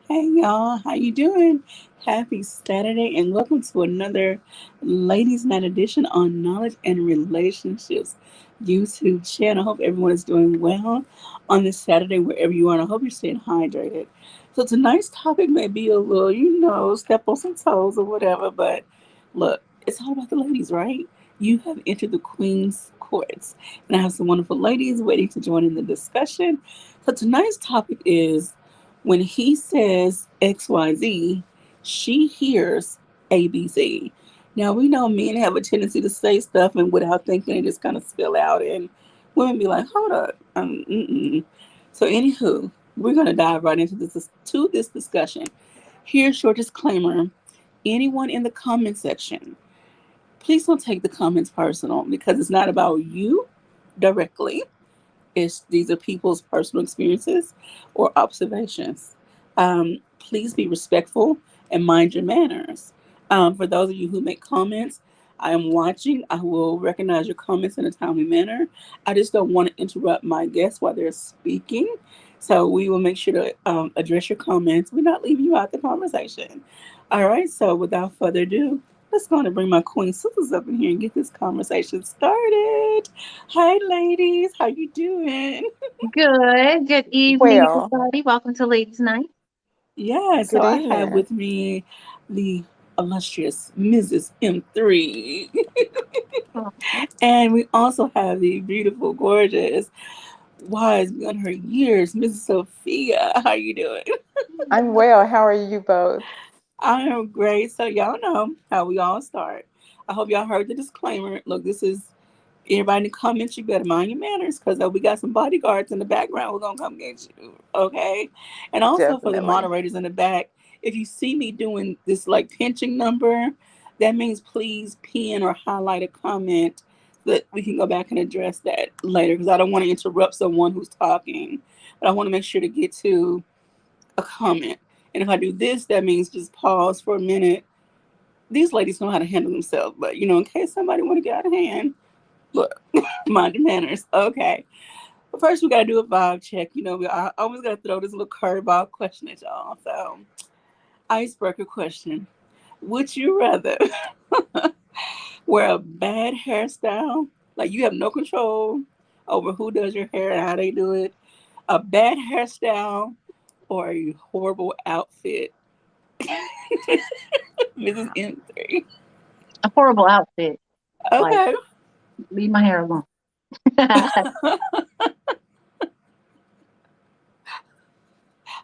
Hey y'all, how you doing? Happy Saturday and welcome to another Ladies Night edition on Knowledge and Relationships YouTube channel. I hope everyone is doing well on this Saturday wherever you are, and I hope you're staying hydrated. So tonight's topic may be a little, step on some toes or whatever, but look, it's all about the ladies, right? You have entered the Queen's Courts, and I have some wonderful ladies waiting to join in the discussion. So tonight's topic is when he says XYZ, she hears ABC. Now we know men have a tendency to say stuff and without thinking it just kind of spill out, and women be like, "Hold up." Mm-mm. So, anywho, we're gonna dive right into this discussion. Here's your disclaimer: anyone in the comment section, please don't take the comments personal because it's not about you directly. These are people's personal experiences or observations. Please be respectful and mind your manners. For those of you who make comments, I am watching. I will recognize your comments in a timely manner. I just don't want to interrupt my guests while they're speaking. So we will make sure to address your comments. We're not leaving you out the conversation. All right. So without further ado, let's go on and bring my queen sisters up in here and get this conversation started. Hi, ladies. How you doing? Good evening, Well, everybody. Welcome to Ladies Night. Yeah. So good I have evening. with me the illustrious Mrs. M3. Aw. And we also have the beautiful, gorgeous, wise beyond her years, Mrs. Sophia. How you doing? I'm well. How are you both? I am great. So y'all know how we all start. I hope y'all heard the disclaimer. Look, this is everybody in the comments. You better mind your manners because we got some bodyguards in the background. We're gonna come get you, okay? And also for the Definitely. moderators in the back, if you see me doing this like pinching number, that means please pin or highlight a comment so that we can go back and address that later because I don't want to interrupt someone who's talking, but I want to make sure to get to a comment. And if I do this, that means just pause for a minute. These ladies know how to handle themselves, but in case somebody want to get out of hand, look, mind your manners. Okay. But first, we got to do a vibe check. I always got to throw this little curveball question at y'all. So, icebreaker question. Would you rather wear a bad hairstyle, like you have no control over who does your hair and how they do it, a bad hairstyle, or a horrible outfit? Mrs. M3. A horrible outfit. Like, Okay. leave my hair alone.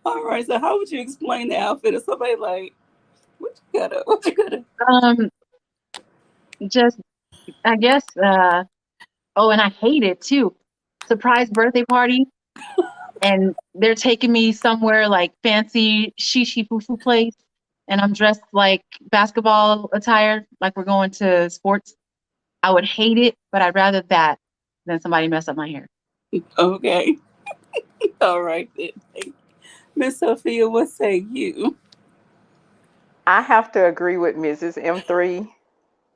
All right. So, how would you explain the outfit? If somebody like, what you gotta? um, just I guess. Oh, and I hate it too. Surprise birthday party, and they're taking me somewhere like fancy shishi fufu place, and I'm dressed like basketball attire, like we're going to sports. I would hate it, but I'd rather that than somebody mess up my hair. Okay. All right then. Miss Sophia, what say you? I have to agree with Mrs. M3.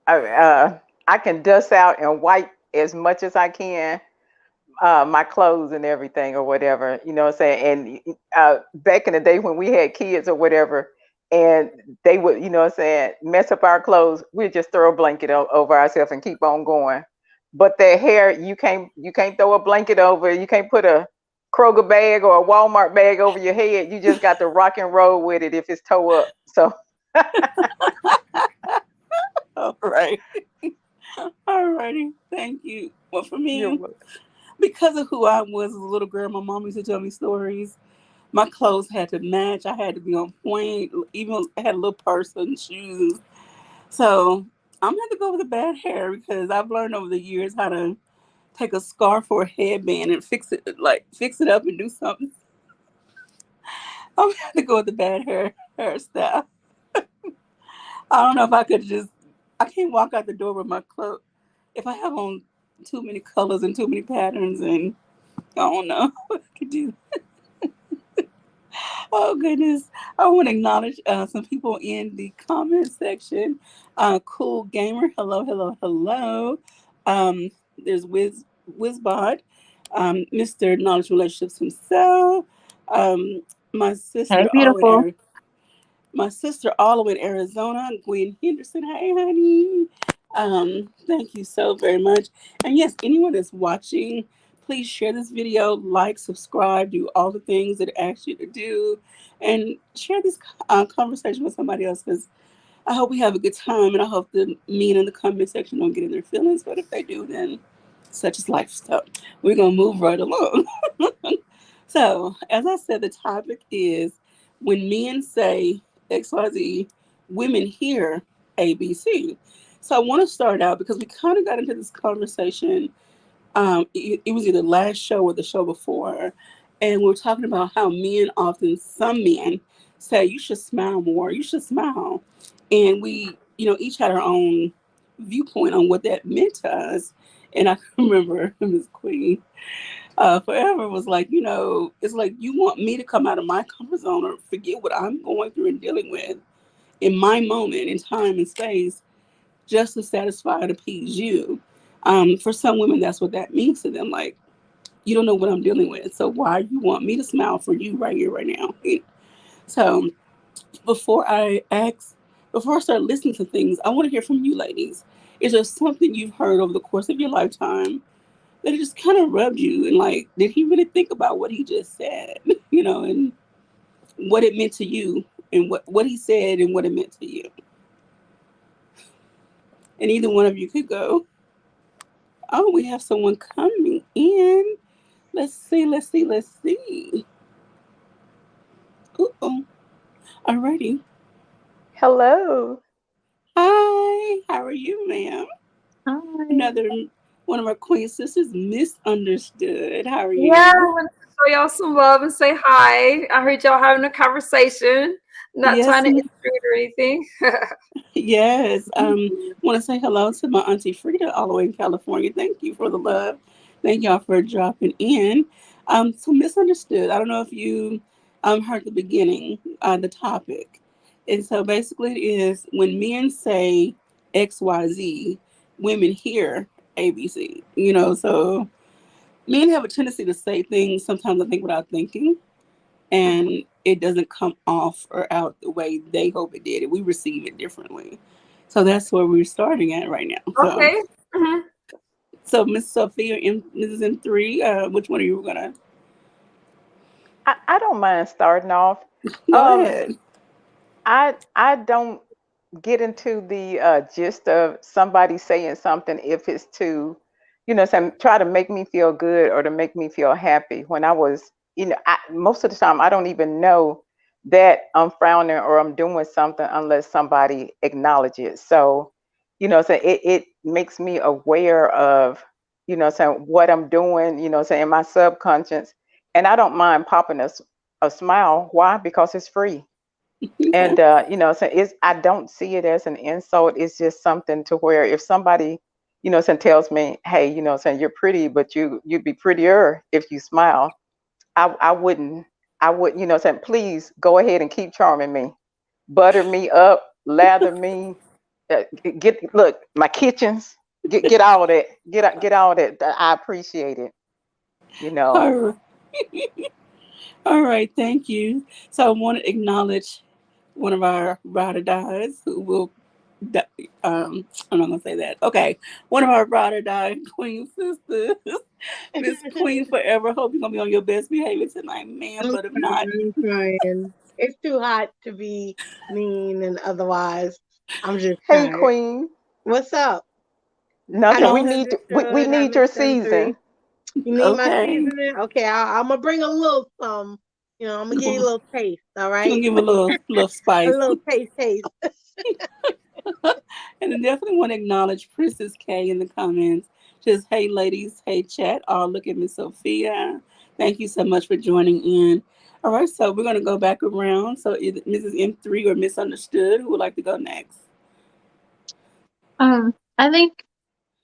I can dust out and wipe as much as I can my clothes and everything or whatever, you know what I'm saying? And back in the day when we had kids or whatever, and they would, you know what I'm saying, mess up our clothes, we'd just throw a blanket over ourselves and keep on going. But their hair, you can't throw a blanket over. You can't put Kroger bag or a Walmart bag over your head. You just got to rock and roll with it if it's toe up. So All right. All righty. Thank you. Well, for you're me, welcome. because of who I was as a little girl, my mom used to tell me stories. My clothes had to match. I had to be on point. Even I had a little purse and shoes. So I'm gonna have to go with the bad hair because I've learned over the years how to take a scarf or a headband and fix it up and do something. I'm gonna have to go with the bad hairstyle. I don't know if I could just. I can't walk out the door with my clothes if I have on too many colors and too many patterns, and I don't know what I could do. Oh goodness! I want to acknowledge some people in the comment section. Cool gamer, hello, hello, hello. There's Wizbot, Mr. Knowledge Relationships himself. Um, my Hey, sister all in beautiful. Arizona. My sister all the way in Arizona, Gwen Henderson. Hey, honey. Thank you so very much. And yes, anyone that's watching, please share this video, like, subscribe, do all the things that it asks you to do, and share this conversation with somebody else because I hope we have a good time, and I hope the men in the comment section don't get in their feelings. But if they do, then such is life. So we're gonna move right along. So, as I said, the topic is when men say XYZ, women hear ABC. So, I want to start out because we kind of got into this conversation. It was either last show or the show before. And we are talking about how men often, some men, say, you should smile more, you should smile. And we, each had our own viewpoint on what that meant to us. And I remember Miss Queen forever was like, it's like you want me to come out of my comfort zone or forget what I'm going through and dealing with in my moment in time and space just to satisfy and appease you. For some women, that's what that means to them. Like, you don't know what I'm dealing with. So why you want me to smile for you right here, right now? So before I ask, before I start listening to things, I want to hear from you ladies. Is there something you've heard over the course of your lifetime that it just kind of rubbed you and like did he really think about what he just said and what it meant to you and what he said and what it meant to you, and either one of you could go. Oh, we have someone coming in. Let's see. Uh-oh. Alrighty. Hello. Hi, how are you, ma'am? Hi. Another one of our queen sisters, misunderstood. How are Yeah, I you? wanted to show y'all some love and say hi. I heard y'all having a conversation. Not Yes, trying to intrude or anything. yes. Want to say hello to my auntie Frida all the way in California. Thank you for the love. Thank y'all for dropping in. So misunderstood. I don't know if you heard the beginning, the topic. And so basically it is when men say XYZ, women hear ABC. So men have a tendency to say things sometimes I think without thinking, Mhm. and it doesn't come off or out the way they hope it did. We receive it differently. So that's where we're starting at right now. So, Okay. Mhm. so Miss Sophia and Mrs. M3, which one are you gonna I don't mind starting off. go Um, ahead? I don't get into the gist of somebody saying something if it's to, try to make me feel good or to make me feel happy. When I was, most of the time I don't even know that I'm frowning or I'm doing something unless somebody acknowledges it. So, so it makes me aware of, what I'm doing, in my subconscious, and I don't mind popping a smile. Why? Because it's free. Okay. And so it's, I don't see it as an insult. It's just something to where if somebody, tells me, hey, saying you're pretty, but you'd be prettier if you smile. I wouldn't. I would, saying please go ahead and keep charming me, butter me up, lather me, get look my kitchens, get all that, get all that. I appreciate it. You know. All right. All right. Thank you. So I want to acknowledge one of our ride or dies who will. I'm not gonna say that. Okay, one of our ride or die queen sisters. Miss Queen Forever. Hope you're gonna be on your best behavior tonight, man. I'm But if not, trying, I'm trying. It's too hot to be mean and otherwise. I'm just Hey, tired. Queen. What's up? How Nothing. Miss We um, need we Understood? How need Miss your M3? season. You need my okay. seasoning? Okay, I'm gonna bring a little some. I'm gonna give you a little taste. All She gonna right, give a little a spice. little taste. And I definitely want to acknowledge Princess K in the comments. Just hey ladies, hey chat. Oh, look at Miss Sophia. Thank you so much for joining in. All right, so we're gonna go back around. So either Mrs. M3 or Misunderstood, who would like to go next? I think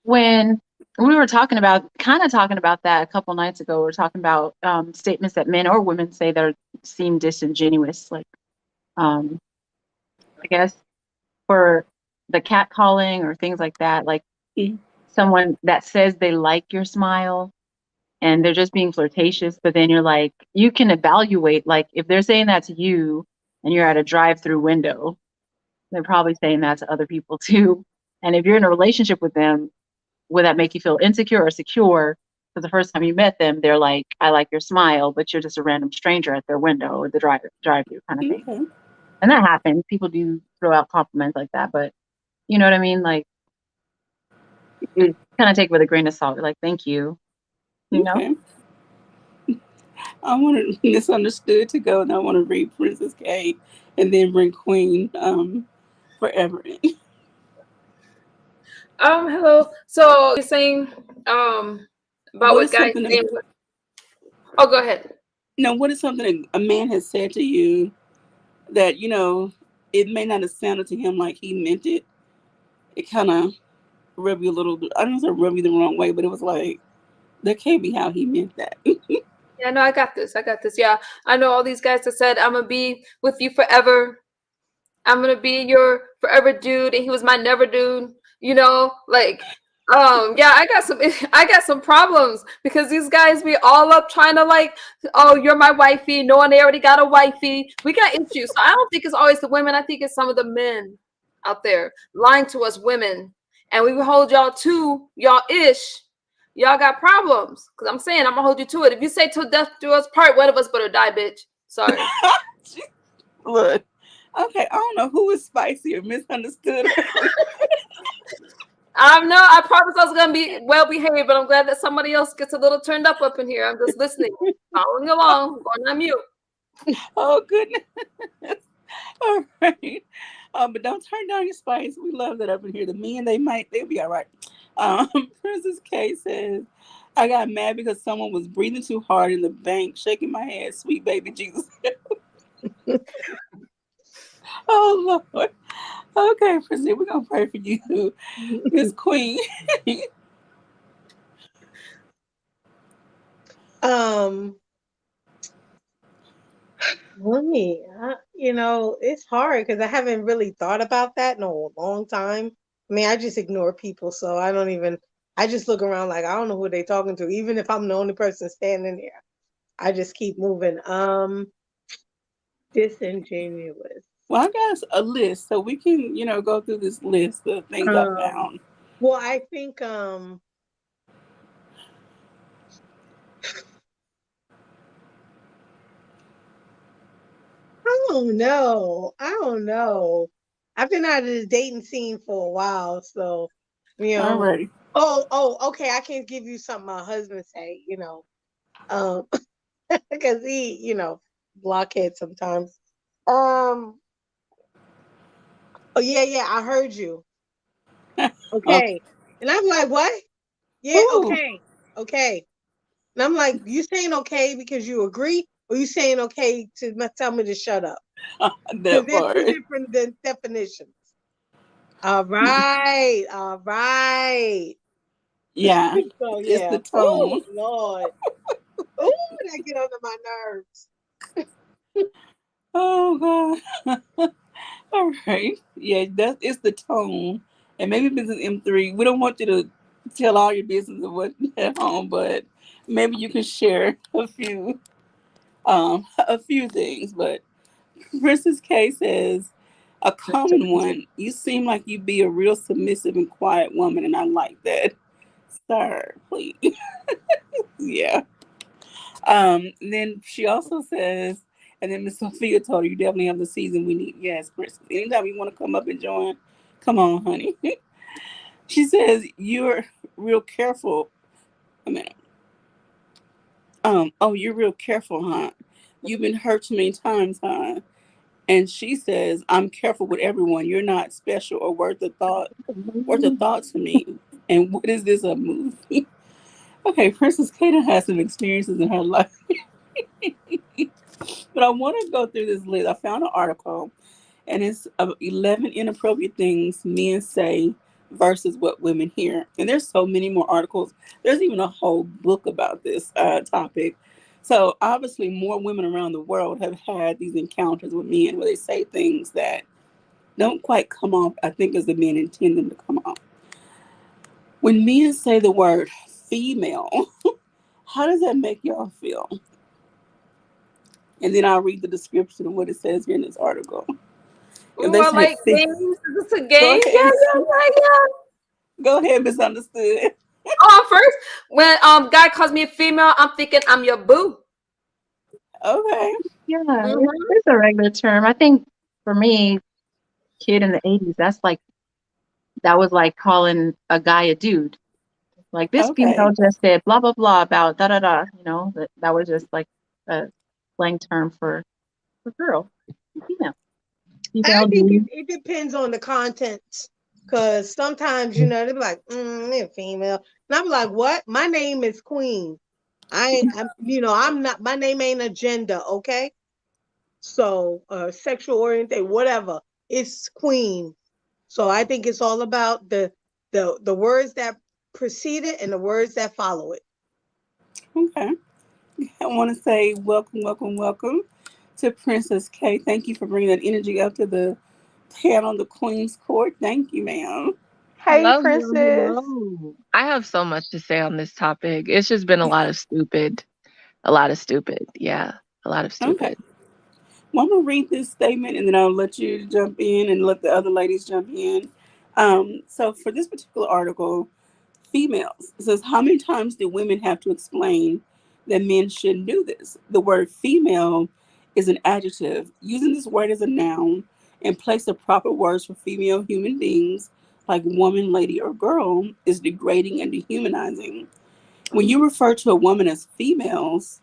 when we were kind of talking about that a couple nights ago, we were talking about statements that men or women say that seem disingenuous, like um, I guess for the catcalling or things like that, like Mm, someone that says they like your smile and they're just being flirtatious, but then you're like, you can evaluate, like if they're saying that to you and you're at a drive-through window, they're probably saying that to other people too. And if you're in a relationship with them, would that make you feel insecure or secure? Because the first time you met them, they're like, I like your smile, but you're just a random stranger at their window or the drive through kind of thing. okay, And that happens. People do throw out compliments like that, but you know what I mean? Like you kind of take it with a grain of salt. You're like, thank you, you know? okay. I wanted Misunderstood to go, and I want to read Princess K, and then bring Queen Forever in. Hello. So you're saying about What what is guys something? saying? Oh, go ahead. What is something a man has said to you that it may not have sounded to him like he meant it. It kind of rub you a little bit. I don't say rub you the wrong way, but it was like that can't be how he meant that. Yeah, no, I got this. I got this. Yeah, I know all these guys that said I'm gonna be with you forever. I'm gonna be your forever dude, and he was my never dude. Like, yeah, I got some, I got some problems because these guys be all up trying to like, oh, you're my wifey, knowing they already got a wifey. We got issues, so I don't think it's always the women. I think it's some of the men out there lying to us women, and we hold y'all to y'all ish. Y'all got problems because I'm saying I'm gonna hold you to it. If you say till death do us part, one of us better die, bitch. Sorry. Look, okay, I don't know who is spicy or Misunderstood or Queen. No, I promised I was gonna be well behaved, but I'm glad that somebody else gets a little turned up in here. I'm just listening, following along, going on mute. Oh goodness. All right. But don't turn down your spice. We love that up in here. The men they'll be all right. Princess K says, I got mad because someone was breathing too hard in the bank, shaking my head, sweet baby Jesus. Oh Lord. Okay, Princess, we're gonna pray for you, Miss Queen. um, Let me, it's hard because I haven't really thought about that in a long time. I mean, I just ignore people, so I just look around like I don't know who they talking to, even if I'm the only person standing there. I just keep moving. Disingenuous. Well, I got a list, so we can, go through this list of things I Um, found. well, I think, I don't know. I don't know. I've been out of the dating scene for a while, so you know. Alrighty. Okay. I can give you something my husband say. Um, because he, blockhead sometimes. Um. Oh yeah. I heard you. Okay. Okay, and I'm like, what? Yeah. Ooh, Okay. And I'm like, you saying okay because you agree, or you saying okay to tell me to shut up? Because that they're part. two different definitions. All right. All right. Yeah, So it's yeah. the Oh tone. Lord. Oh, that get under my nerves. Oh God. All right. Yeah, that is the tone. And maybe Mrs. M3, we don't want you to tell all your business of what at home, but maybe you can share a few things. But Princess K says a common one, you seem like you be a real submissive and quiet woman, and I like that. Sir, please. Yeah. Then she also says, and then Miss Sophia told her, you definitely have the season we need. Yes, Princess. Anytime you want to come up and join, come on, honey. She says, you're real careful. A minute. Oh, you're real careful, huh? You've been hurt too many times, huh? And she says, I'm careful with everyone. You're not special or worth a thought to me. And what is this, a movie? Okay, Princess Kata has some experiences in her life. But I want to go through this list. I found an article, and it's 11 inappropriate things men say versus what women hear. And there's so many more articles. There's even a whole book about this topic. So obviously, more women around the world have had these encounters with men where they say things that don't quite come off, I think, as the men intend them to come off. When men say the word female, how does that make y'all feel? And then I'll read the description of what it says here in this article. If Ooh, they I say, like games. Is this a go game? ahead, Yeah, yeah, yeah, yeah. go ahead, misunderstood. First, when guy calls me a female, I'm thinking I'm your boo. Okay, Yeah, Mm-hmm. it's a regular term. I think for me, kid in the 80s, that was like calling a guy a dude. Like this female okay, just said blah blah blah about da da da. That was just like a slang term for girl, female, I female think it, dude. it depends on the contents. Cause sometimes, they'll be like, they're female. And I'm like, what? My name is Queen. I'm not, my name ain't agenda, okay? So, sexual oriented, whatever. It's Queen. So I think it's all about the words that precede it and the words that follow it. okay. I want to say welcome, welcome, welcome to Princess K. Thank you for bringing that energy up to the panel, the Queen's Court. Thank you, ma'am. Hey, Princess. Hello. I have so much to say on this topic. It's just been a lot of stupid. Yeah, a lot of Okay. stupid. Well, I'm going to read this statement and then I'll let you jump in and let the other ladies jump in. So, for this particular article, females. It says, how many times do women have to explain that men shouldn't do this? The word female is an adjective. Using this word as a noun and place the proper words for female human beings like woman, lady, or girl is degrading and dehumanizing. When you refer to a woman as females,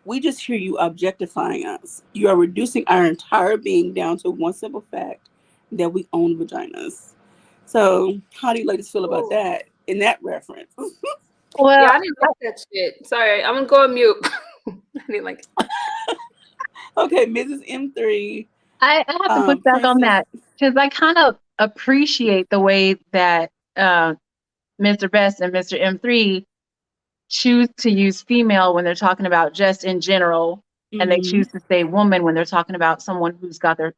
we just hear you objectifying us. You are reducing our entire being down to one simple fact that we own vaginas. So, how do you ladies feel about Ooh. that in that reference? Yeah, Well, I didn't like that shit. Sorry, I'm gonna go on mute. I didn't like it. Okay, Mrs. M3, I have to push back on Princess. that because I kind of appreciate the way that Mr. Best and Mr. M3 choose to use female when they're talking about just in general, and they Hmm. choose to say woman when they're talking about someone who's got their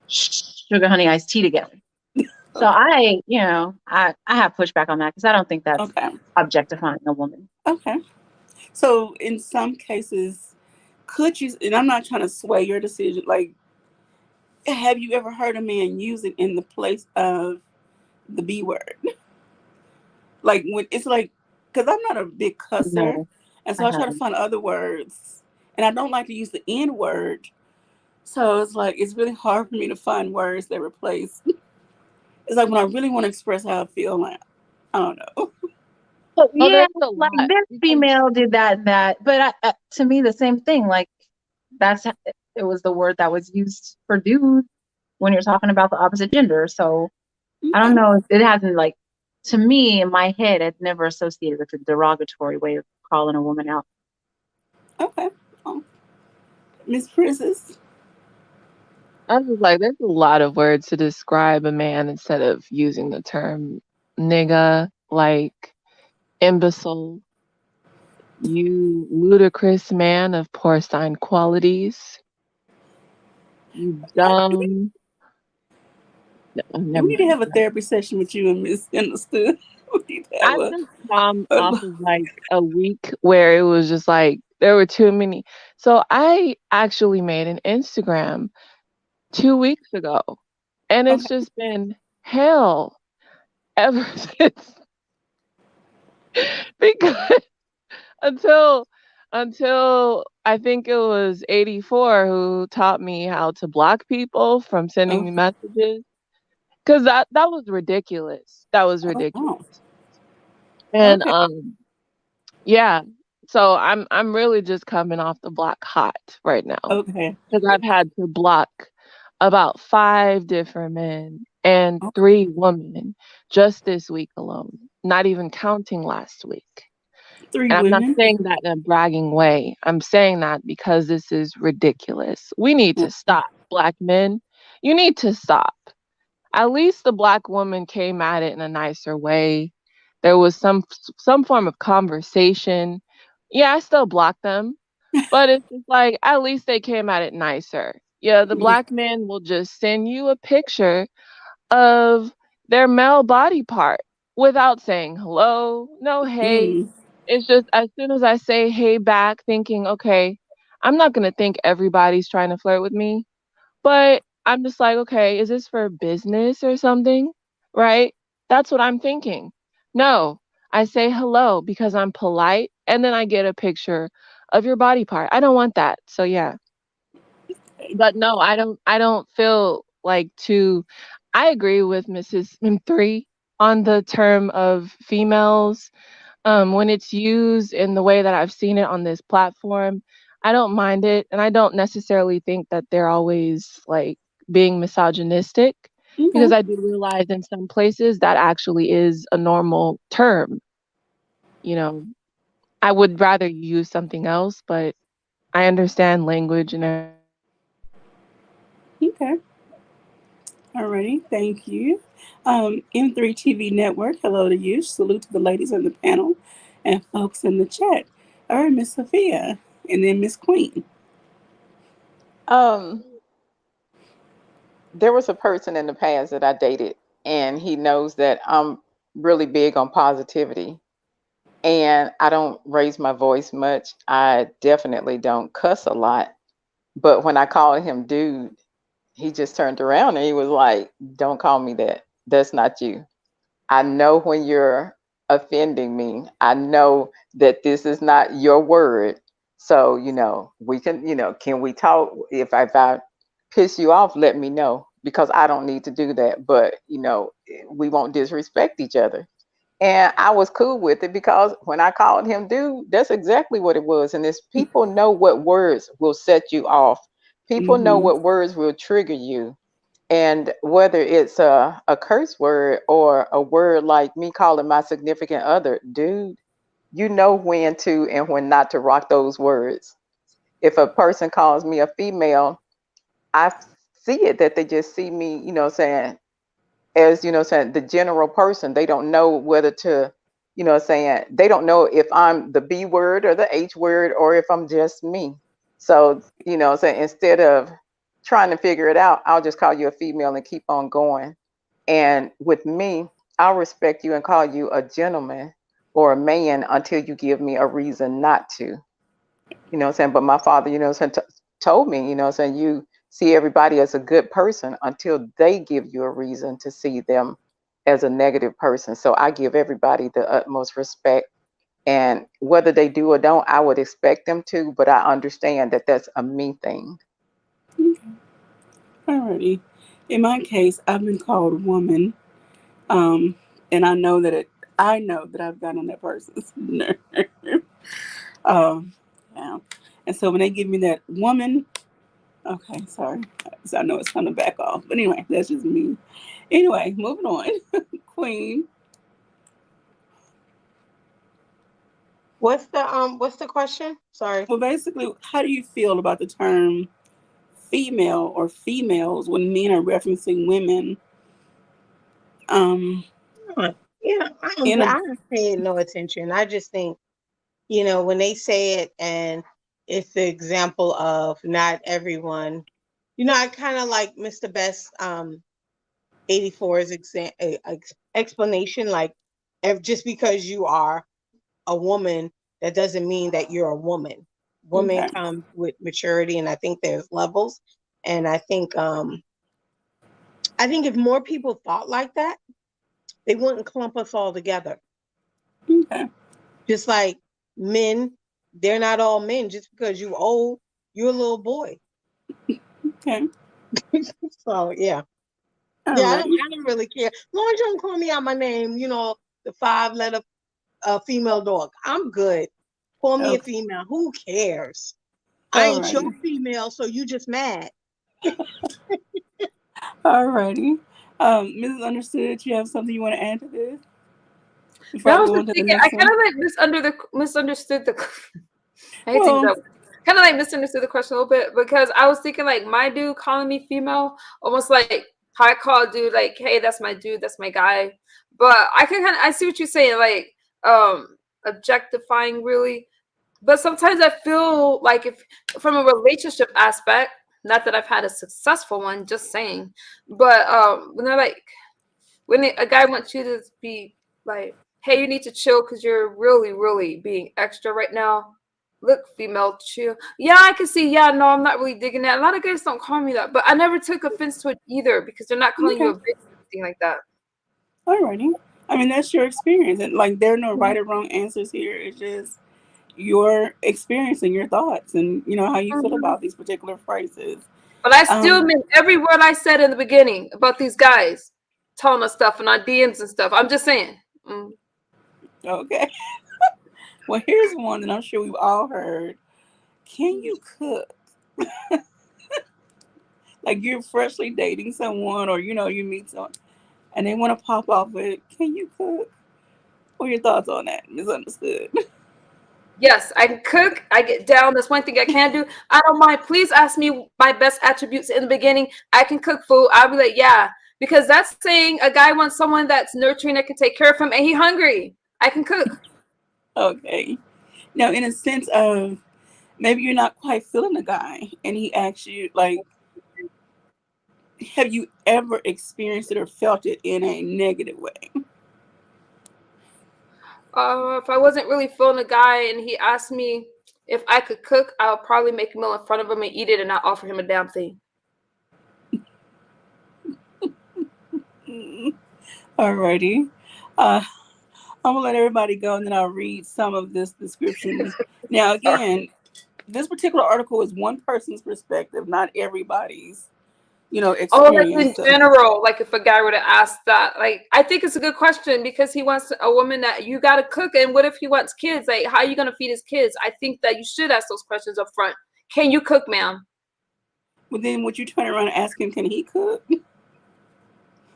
sugar honey iced tea together. So Okay, I have pushback on that because I don't think that's okay, objectifying a woman. okay. So, in some cases, could you, and I'm not trying to sway your decision, like, have you ever heard a man use it in the place of the B word? Like, when it's like, because I'm not a big cusser, No, and I so I try to haven't. find other words, and I don't like to use the N word. So it's like it's really hard for me to find words that replace. It's like when I really want to express how I feel, like I don't know. Well, Oh, yeah, there's a like lot this because female did that and that, but to me the same thing. Like it was the word that was used for dude when you're talking about the opposite gender. So I don't Okay, know. It hasn't like to me in my head. It's never associated with a derogatory way of calling a woman out. okay. Oh, Miss Princess. I was like, there's a lot of words to describe a man instead of using the term nigga, like imbecile, you ludicrous man of porcine qualities, you dumb. No, We never need to mind. have a therapy session with you and Miss Understood. We need to have I just come off of like a week where it was just like there were too many. So I actually made an Instagram 2 weeks ago, and it's okay, just been hell ever since because until until I think it was 84 who taught me how to block people from sending Oh, me messages. Cause that was ridiculous. That was oh, ridiculous. wow. And Okay. yeah. So I'm really just coming off the block hot right now. Okay. Because I've had to block about 5 different men and Okay. 3 women just this week alone, not even counting last week. Three And I'm not women. saying that in a bragging way. I'm saying that because this is ridiculous. We need to Okay. stop, black men. You need to stop. At least the black woman came at it in a nicer way. There was some form of conversation. Yeah, I still block them, but it's just like at least they came at it nicer. Yeah, the Yeah. black man will just send you a picture of their male body part without saying hello, no hey. Mm. It's just as soon as I say hey back, thinking, okay, I'm not gonna think everybody's trying to flirt with me. But I'm just like, okay, is this for business or something? Right? That's what I'm thinking. No, I say hello because I'm polite and then I get a picture of your body part. I don't want that. So yeah. But no, I don't feel like to I agree with Mrs. M3 on the term of females when it's used in the way that I've seen it on this platform, I don't mind it, and I don't necessarily think that they're always like being misogynistic because Okay. I do realize in some places that actually is a normal term. You know, I would rather use something else, but I understand language and everything. Okay. Alrighty. Thank you. M3 TV Network. Hello to you. Salute to the ladies on the panel and folks in the chat. All right, Miss Sophia, and then Miss Queen. Um, there was a person in the past that I dated, and he knows that I'm really big on positivity. And I don't raise my voice much. I definitely don't cuss a lot. But when I called him dude, he just turned around and he was like, "Don't call me that. That's not you. I know when you're offending me. I know that this is not your word. So, we can, can we talk? If I piss you off, let me know because I don't need to do that. But, we won't disrespect each other." And I was cool with it because when I called him dude, that's exactly what it was. And it's people know what words will set you off. People know Mm-hmm. what words will trigger you. And whether it's a curse word or a word like me calling my significant other, dude, you know when to and when not to rock those words. If a person calls me a female, I see it that they just see me, saying, as saying the general person. They don't know whether to, saying they don't know if I'm the B word or the H word or if I'm just me. So, saying instead of trying to figure it out, I'll just call you a female and keep on going. And with me, I'll respect you and call you a gentleman or a man until you give me a reason not to. Saying, but my father, saying, told me, saying you see everybody as a good person until they give you a reason to see them as a negative person. So I give everybody the utmost respect. And whether they do or don't, I would expect them to, but I understand that that's a me thing. Alrighty. In my case, I've been called woman, um, and I know that I've gotten on that person's nerve. Um, yeah. And so when they give me that woman, okay, sorry. So I know it's coming back off. But anyway, that's just me. Anyway, moving on. Queen. What's the question? Sorry. Well, basically, how do you feel about the term female or females when men are referencing women um, Yeah, in a I don't pay no attention. I just think, when they say it and it's the example of not everyone, I kind of like Mr. Best 84's explanation. Like, if just because you are a woman, that doesn't mean that you're a woman. Woman okay, comes with maturity, and I think there's levels. And I think if more people thought like that, they wouldn't clump us all together. okay, Just like men, they're not all men. Just because you old, you're a little boy. Okay. So yeah. All Yeah, right. I don't really care. As long as you don't call me out my name, the 5 letter female dog. I'm good. Call me a Okay. female. Who cares? I All ain't your righty. female, so you just mad. All righty. Mrs. Understood, you have something you want to add to this before I Now I was go just on to the thinking, I next kind one? of like misunderstood the. I hate to use Well, that. Kind of like misunderstood the question a little bit because I was thinking like my dude calling me female, almost like how I call a dude like, hey, that's my dude, that's my guy. But I see what you're saying, like objectifying really. But sometimes I feel like if from a relationship aspect, not that I've had a successful one, just saying, but when they're like a guy wants you to be like, hey, you need to chill because you're really, really being extra right now. Look, female, chill. Yeah, I can see. Yeah, no, I'm not really digging that. A lot of guys don't call me that, but I never took offense to it either because they're not calling you okay. a bitch or anything like that. All righty. I mean, that's your experience. And like, there are no Mhm. right or wrong answers here. It's just your experience and your thoughts and, how you feel Mhm. about these particular phrases. But I still Um, mean every word I said in the beginning about these guys telling us stuff and our DMs and stuff. I'm just saying. Mm. okay. Well, here's one that I'm sure we've all heard. Can you cook? Like you're freshly dating someone or, you meet someone and they want to pop off with, can you cook? What are your thoughts on that? Misunderstood. Yes, I can cook. I get down. That's one thing I can do. I don't mind. Please ask me my best attributes in the beginning. I can cook food. I'll be like, yeah, because that's saying a guy wants someone that's nurturing that can take care of him, and he hungry. I can cook. Okay. Now, in a sense of maybe you're not quite feeling the guy and he asks you, like, have you ever experienced it or felt it in a negative way? If I wasn't really feeling a guy and he asked me if I could cook, I'll probably make a meal in front of him and eat it and not offer him a damn thing. Mm, alrighty. Uh, I'm going to let everybody go and then I'll read some of this description. Now, again, this particular article is one person's perspective, not everybody's, Oh, like in experience. So, general, like if a guy were to ask that, like I think it's a good question because he wants a woman that you got to cook. And what if he wants kids? Like, how are you going to feed his kids? I think that you should ask those questions up front. Can you cook, ma'am? but then would you turn around and ask him, can he cook?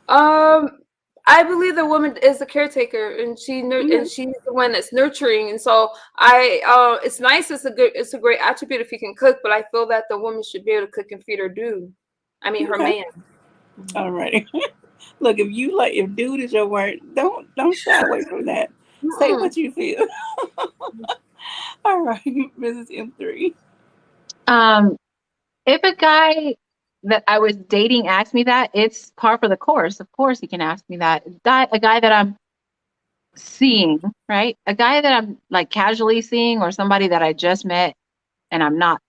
Um, I believe the woman is the caretaker, and Okay. she's the one that's nurturing. And so it's nice. It's a great attribute if he can cook. But I feel that the woman should be able to cook and feed her dude. I mean, her Okay. man. Mhm. All right. Look, if dude is your word, don't shy away from that. Say Mm-mm. what you feel. All right, Mrs. M3. Um, if a guy that I was dating asked me that, it's par for the course. Of course, he can ask me that. A guy that I'm seeing, right? A guy that I'm like casually seeing, or somebody that I just met and I'm not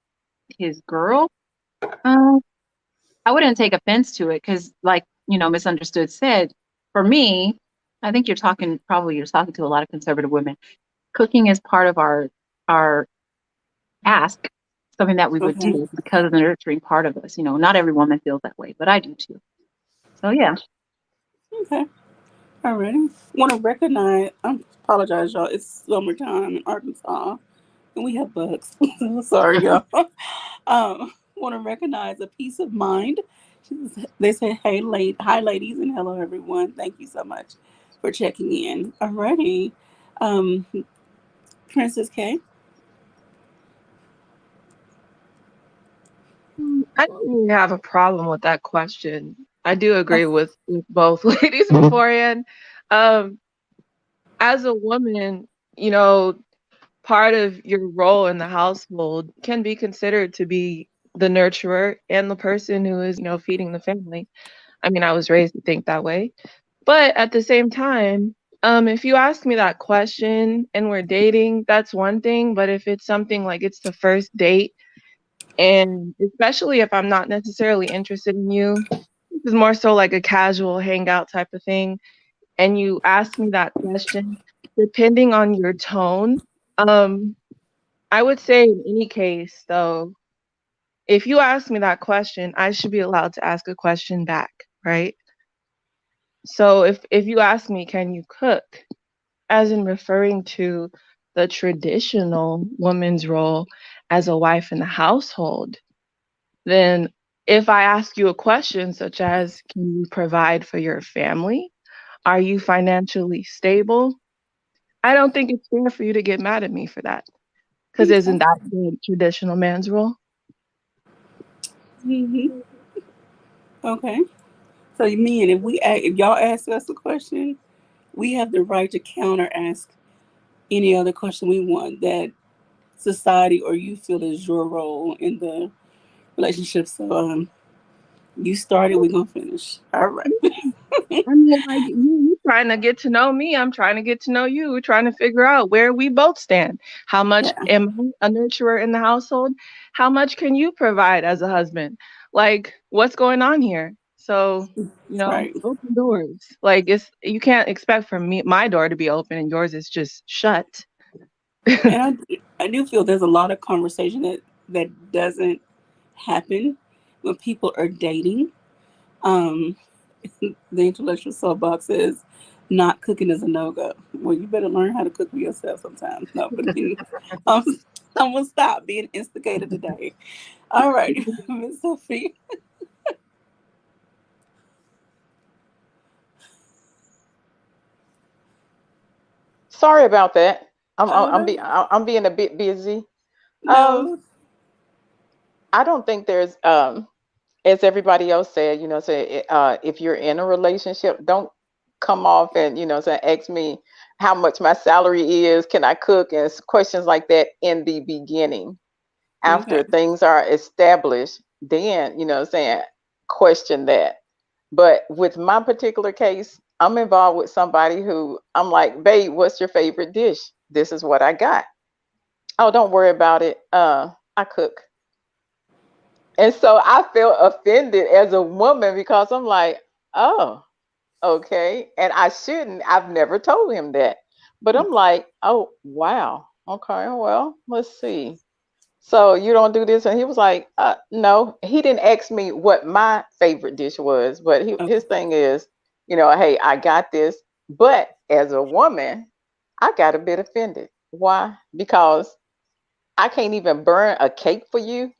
his girl. Uh, I wouldn't take offense to it because, like, Misunderstood said, for me, I think you're talking to a lot of conservative women. Cooking is part of our ask, something that we would Okay. do because of the nurturing part of us. Not every woman feels that way, but I do too. So yeah. Okay. All righty. Want to recognize? I apologize, y'all. It's summertime in Arkansas, and we have bugs. Sorry, y'all. Want to recognize a peace of mind. They say, "Hey, hi, ladies, and hello, everyone. Thank you so much for checking in." Alrighty, um, Princess K. I don't really have a problem with that question. I do agree with both ladies beforehand. Um, as a woman, you know, part of your role in the household can be considered to be the nurturer and the person who is, feeding the family. I mean, I was raised to think that way. But at the same time, if you ask me that question and we're dating, that's one thing. But if it's something like it's the first date, and especially if I'm not necessarily interested in you, this is more so like a casual hangout type of thing, and you ask me that question, depending on your tone, Um, I would say in any case, though, if you ask me that question, I should be allowed to ask a question back, right? So if you ask me, can you cook, as in referring to the traditional woman's role as a wife in the household, then if I ask you a question such as, can you provide for your family? Are you financially stable? I don't think it's fair for you to get mad at me for that. Because Okay. isn't that the traditional man's role? Hmm. Okay. So you mean if y'all ask us a question, we have the right to counter ask any other question we want that society or you feel is your role in the relationship. So you started, we're gonna finish. All right. I mean, like you trying to get to know me, I'm trying to get to know you. We're trying to figure out where we both stand. How much Yeah. am I a nurturer in the household? How much can you provide as a husband? Like, what's going on here? So, Right. open doors. Like, it's you can't expect for me my door to be open and yours is just shut. And I do feel there's a lot of conversation that doesn't happen when people are dating. Um, the intellectual soapbox says not cooking is a no go. Well, you better learn how to cook for yourself sometimes. No, but I'm, I'm gonna stop being instigated today. All right, Miss Sophie. Sorry about that. Oh no, I'm being a bit busy. Um, no. I don't think there's as everybody else said, if you're in a relationship, don't come off and say ask me how much my salary is, can I cook, and questions like that in the beginning. Okay, After things are established, then question that. But with my particular case, I'm involved with somebody who I'm like, babe, what's your favorite dish? This is what I got. Oh, don't worry about it. I cook. And so I felt offended as a woman because I'm like, oh, okay. And I shouldn't. I've never told him that. But I'm like, oh, wow. Okay, well, let's see. So you don't do this? And he was like, no. He didn't ask me what my favorite dish was, but okay. his thing is, hey, I got this. But as a woman, I got a bit offended. Why? Because I can't even burn a cake for you.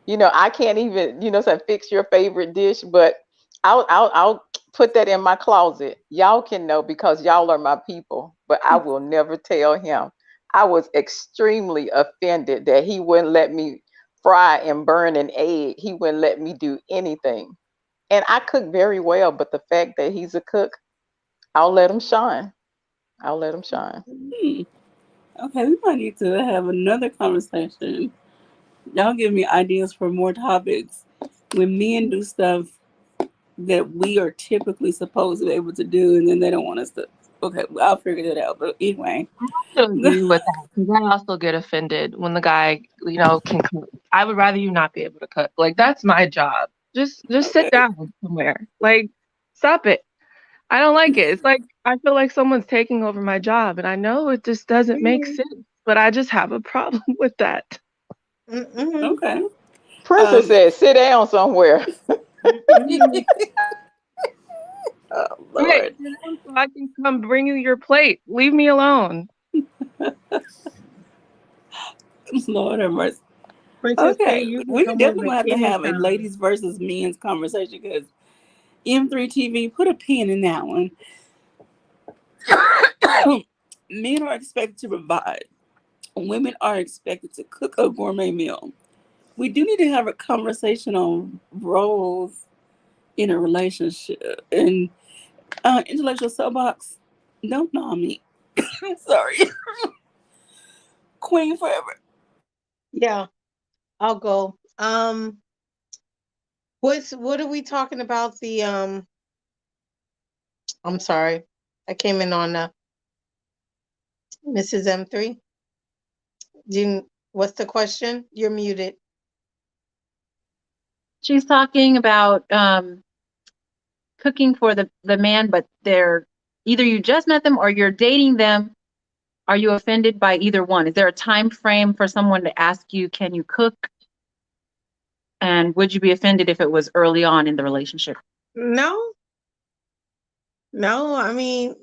I can't even, say fix your favorite dish, but I'll put that in my closet. Y'all can know because y'all are my people, but I will never tell him. I was extremely offended that he wouldn't let me fry and burn an egg. He wouldn't let me do anything. And I cook very well, but the fact that he's a cook, I'll let him shine. I'll let him shine. Hmm. Okay, we might need to have another conversation. Y'all give me ideas for more topics. When men do stuff that we are typically supposed to be able to do, and then they don't want us to. Okay, well, I'll figure that out. But anyway, I agree with that because I also get offended when the guy, can cook. I would rather you not be able to cook. Like that's my job. Just sit okay, down somewhere. Like stop it. I don't like it. It's like I feel like someone's taking over my job, and I know it just doesn't make Mm-mm, sense. But I just have a problem with that. mm-mm, okay. Princess Um, said, sit down somewhere. mm-mm. oh Right, Lord, sit down so I can come bring you your plate. Leave me alone. Lord have mercy. Princess K, Okay, you we become more definitely gonna have to McKinney have a time. ladies versus men's conversation because M3 TV put a pin in that one. Men are expected to provide. Women are expected to cook a gourmet meal. We do need to have a conversation on roles in a relationship. And intellectual soapbox, don't gnaw me. Sorry, Queen forever. Yeah, I'll go. What are we talking about? I'm sorry, I came in on Mrs. M3. What's the question? You're muted. She's talking about cooking for the man, but they're either you just met them or you're dating them. are you offended by either one? Is there a time frame for someone to ask you, can you cook? And would you be offended if it was early on in the relationship? No, no. I mean,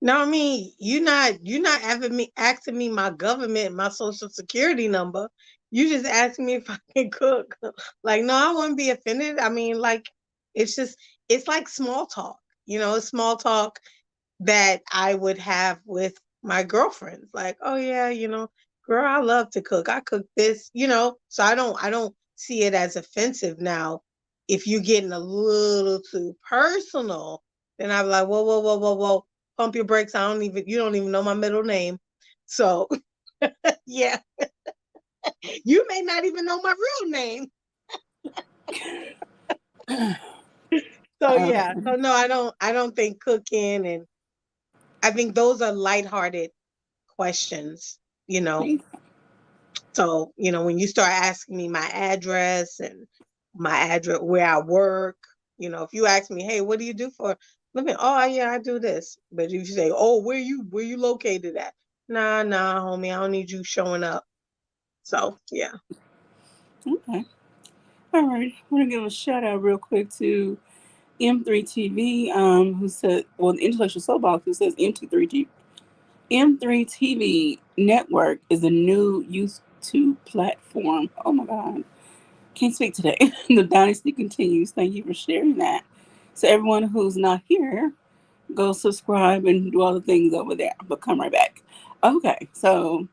no. I mean, you're not asking me my government, my social security number. You just asking me if I can cook. Like, no, I wouldn't be offended. I mean, like, it's just it's like small talk. It's small talk that I would have with my girlfriends. Like, oh yeah, girl, I love to cook. I cook this. So I don't see it as offensive now. If you're getting a little too personal, then I'm like, whoa, whoa, whoa, whoa, whoa, pump your brakes. You don't even know my middle name. So yeah, you may not even know my real name. So yeah, Okay. so no, I don't think cooking, and I think those are lighthearted questions, you know. Okay. So, when you start asking me my address and my address where I work, if you ask me, hey, what do you do for a living? Oh yeah, I do this. But if you say, oh, where you located at? Nah, nah, homie, I don't need you showing up. So yeah. Okay. All right. I want to give a shout out real quick to M3TV, who said, well, the intellectual soapbox, who says M3TV network is a new YouTube platform. Oh my God. Can't speak today. The dynasty continues. Thank you for sharing that. So everyone who's not here, go subscribe and do all the things over there. But come right back. Okay. So,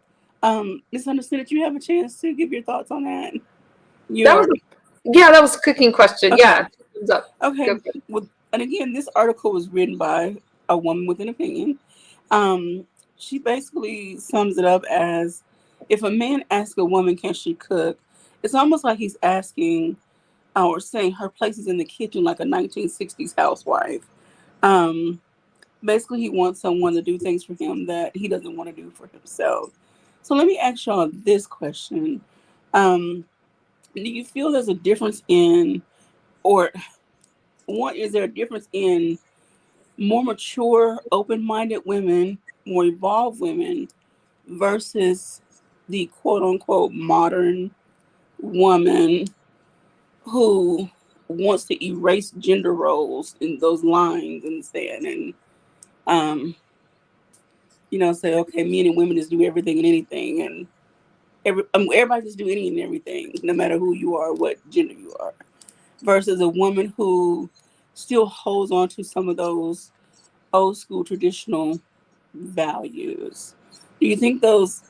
Misunderstood, did you have a chance to give your thoughts on that? That was Your yeah, that was a cooking question. okay. Yeah, thumbs up. Okay. Good. Good. Well, and again, this article was written by a woman with an opinion. Um, she basically sums it up as if a man asks a woman, can she cook? It's almost like he's asking or saying her place is in the kitchen like a 1960s housewife. Um, Basically, he wants someone to do things for him that he doesn't want to do for himself. So let me ask y'all this question. Um, do you feel there's a difference in, or one, is there a difference in more mature, open minded women, more evolved women versus the quote unquote modern woman who wants to erase gender roles and those lines in the sand and, um, say, okay, men and women just do everything and anything. And everybody just do any and everything, no matter who you are, what gender you are, versus a woman who still holds on to some of those old school traditional values. Do you think those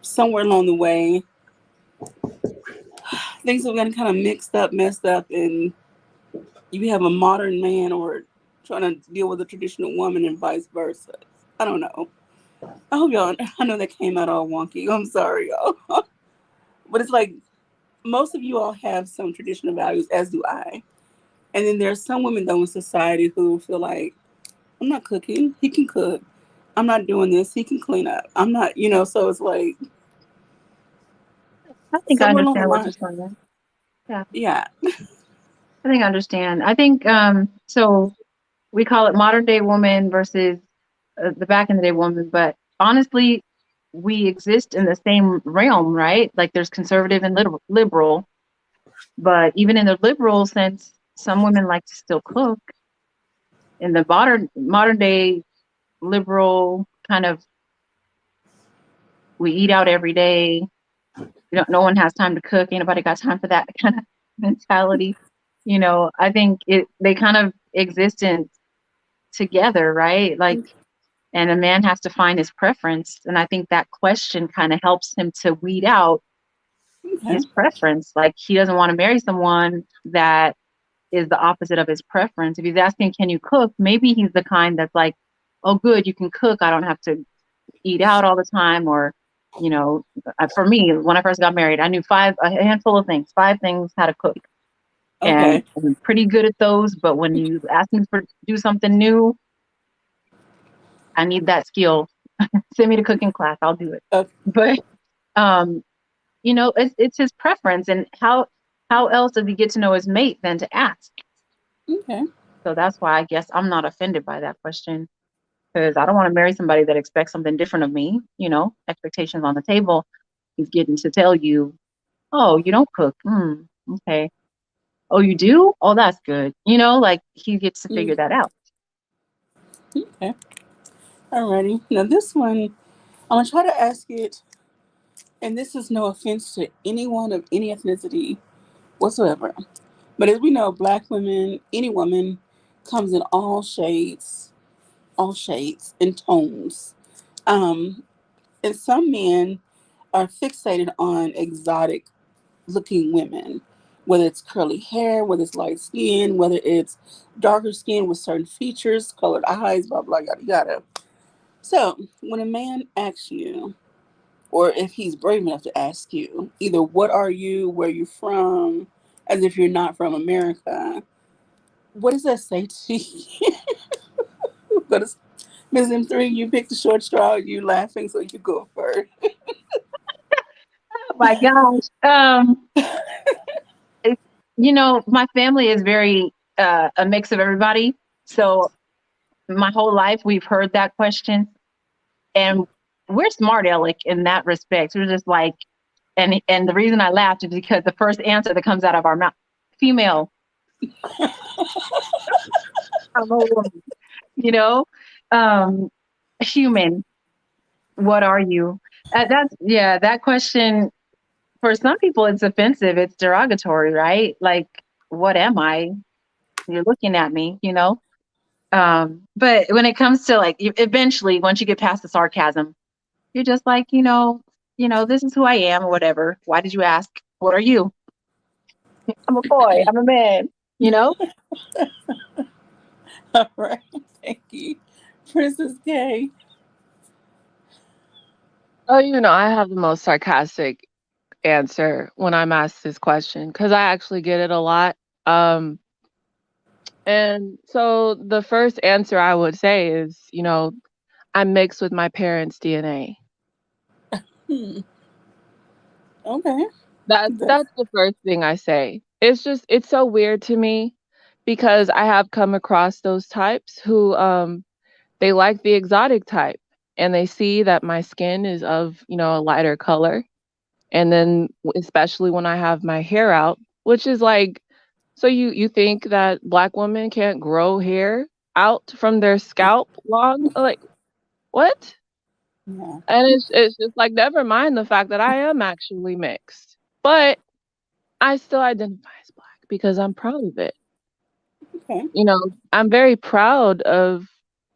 somewhere along the way things have gotten kind of mixed up, messed up, and you have a modern man or trying to deal with a traditional woman and vice versa? I don't know. I hope y'all. I know that came out all wonky. I'm sorry, y'all. But it's like most of you all have some traditional values, as do I. And then there's some women though in society who feel like I'm not cooking. He can cook. I'm not doing this. He can clean up. I'm not. So it's like I think I somewhere along the understand what you're line. saying. Yeah, Yeah. I think I understand. I think so we call it modern day woman versus the back in the day woman, but honestly, we exist in the same realm, right? Like there's conservative and liberal, but even in the liberal sense, some women like to still cook. In the modern day liberal kind of, we eat out every day. No one has time to cook. Ain't nobody got time for that kind of mentality. I think they kind of exist in together, right? Like, and a man has to find his preference. And I think that question kind of helps him to weed out Okay. his preference. Like he doesn't want to marry someone that is the opposite of his preference. If he's asking, can you cook? Maybe he's the kind that's like, oh, good, you can cook. I don't have to eat out all the time. Or, for me, when I first got married, I knew a handful of things, 5 things how to cook. And Okay. I'm pretty good at those. But when you ask me for do something new, I need that skill. Send me to cooking class. I'll do it. Okay. But um, it's his preference, and how else does he get to know his mate than to ask? Okay. So that's why I guess I'm not offended by that question. because I don't want to marry somebody that expects something different of me. Expectations on the table. He's getting to tell you, oh, you don't cook. Okay. Oh, you do? Oh, that's good. Like he gets to figure Mm, that out. okay. Alrighty. Now this one, I'm gonna try to ask it, and this is no offense to anyone of any ethnicity whatsoever. But as we know, black women, any woman, comes in all shades and tones. Um, and some men are fixated on exotic looking women, whether it's curly hair, whether it's light skin, whether it's darker skin with certain features, colored eyes, blah, blah, yada, yada. So when a man asks you, or if he's brave enough to ask you, either what are you, where you from, as if you're not from America, what does that say to you? But Ms. M3, you picked the short straw, you laughing, so you go first. Oh my gosh. It- my family is very a mix of everybody. So my whole life we've heard that question, and we're smart aleck in that respect. We're just like, and the reason I laughed is because the first answer that comes out of our mouth, female, I'm a woman, you know, um, human. What are you? That question for some people it's offensive, it's derogatory, right? Like, what am I? You're looking at me. But when it comes to like eventually once you get past the sarcasm, you're just like, this is who I am or whatever. Why did you ask? What are you? I'm a boy. I'm a man. You know? All right, thank you. Princess K. Oh, I have the most sarcastic answer when I'm asked this question because I actually get it a lot. Um, and so the first answer I would say is, I'm mixed with my parents' DNA. Hmm. Okay. That's That's the first thing I say. It's so weird to me because I have come across those types who they like the exotic type and they see that my skin is of, a lighter color. And then especially when I have my hair out, which is like, so you think that black women can't grow hair out from their scalp long? Like, what? yeah. And it's just like, never mind the fact that I am actually mixed. But I still identify as black because I'm proud of it. Okay. I'm very proud of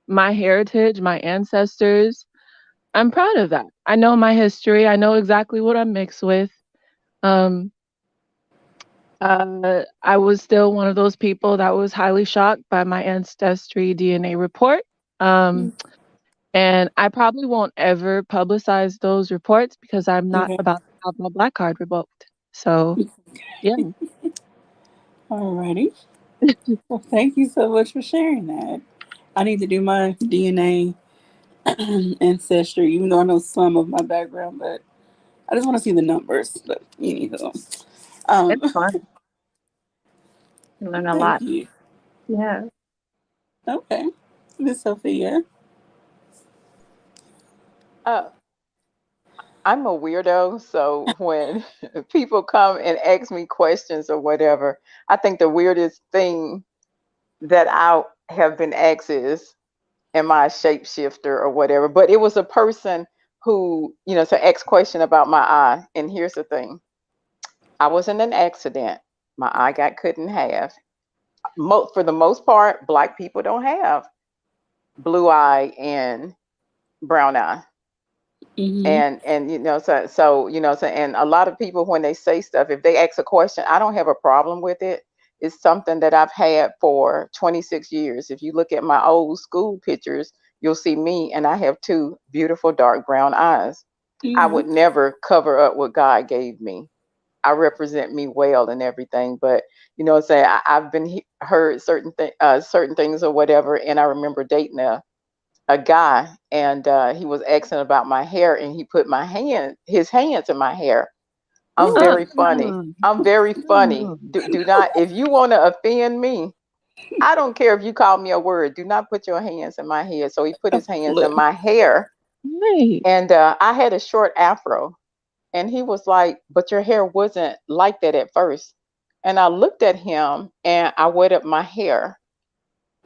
my heritage, my ancestors. I'm proud of that. I know my history. I know exactly what I'm mixed with. Um, I was still one of those people that was highly shocked by my ancestry DNA report. Um, and I probably won't ever publicize those reports because I'm not Okay. about to have my black card revoked. So, yeah. Alrighty. Well, thank you so much for sharing that. I need to do my DNA ancestry, even though I know some of my background, but I just want to see the numbers. But anywho, um, It's fun. You learn a thank lot. you. Yeah. Okay, Miss Sophia. Uh, I'm a weirdo, so when people come and ask me questions or whatever, I think the weirdest thing that I have been asked is, am I a shapeshifter or whatever? But it was a person who, to ask question about my eye. And here's the thing: I was in an accident. My eye got cut in half. For the most part, black people don't have blue eye and brown eye. Mm-hmm. And and a lot of people when they say stuff, if they ask a question, I don't have a problem with it. It's something that I've had for 26 years. If you look at my old school pictures, you'll see me and I have two beautiful dark brown eyes. I Mm-hmm. would never cover up what God gave me. I represent me well and everything, but say I've been heard certain things or whatever. And I remember dating a guy, and he was asking about my hair, and he put his hands in my hair. I'm Ooh. very funny. I'm very funny. Do not, if you want to offend me, I don't care if you call me a word. Do not put your hands in my hair. So he put A his hands in flip. my hair, Right. and I had a short afro, and he was like, "But your hair wasn't like that at first." And I looked at him, and I wet up my hair,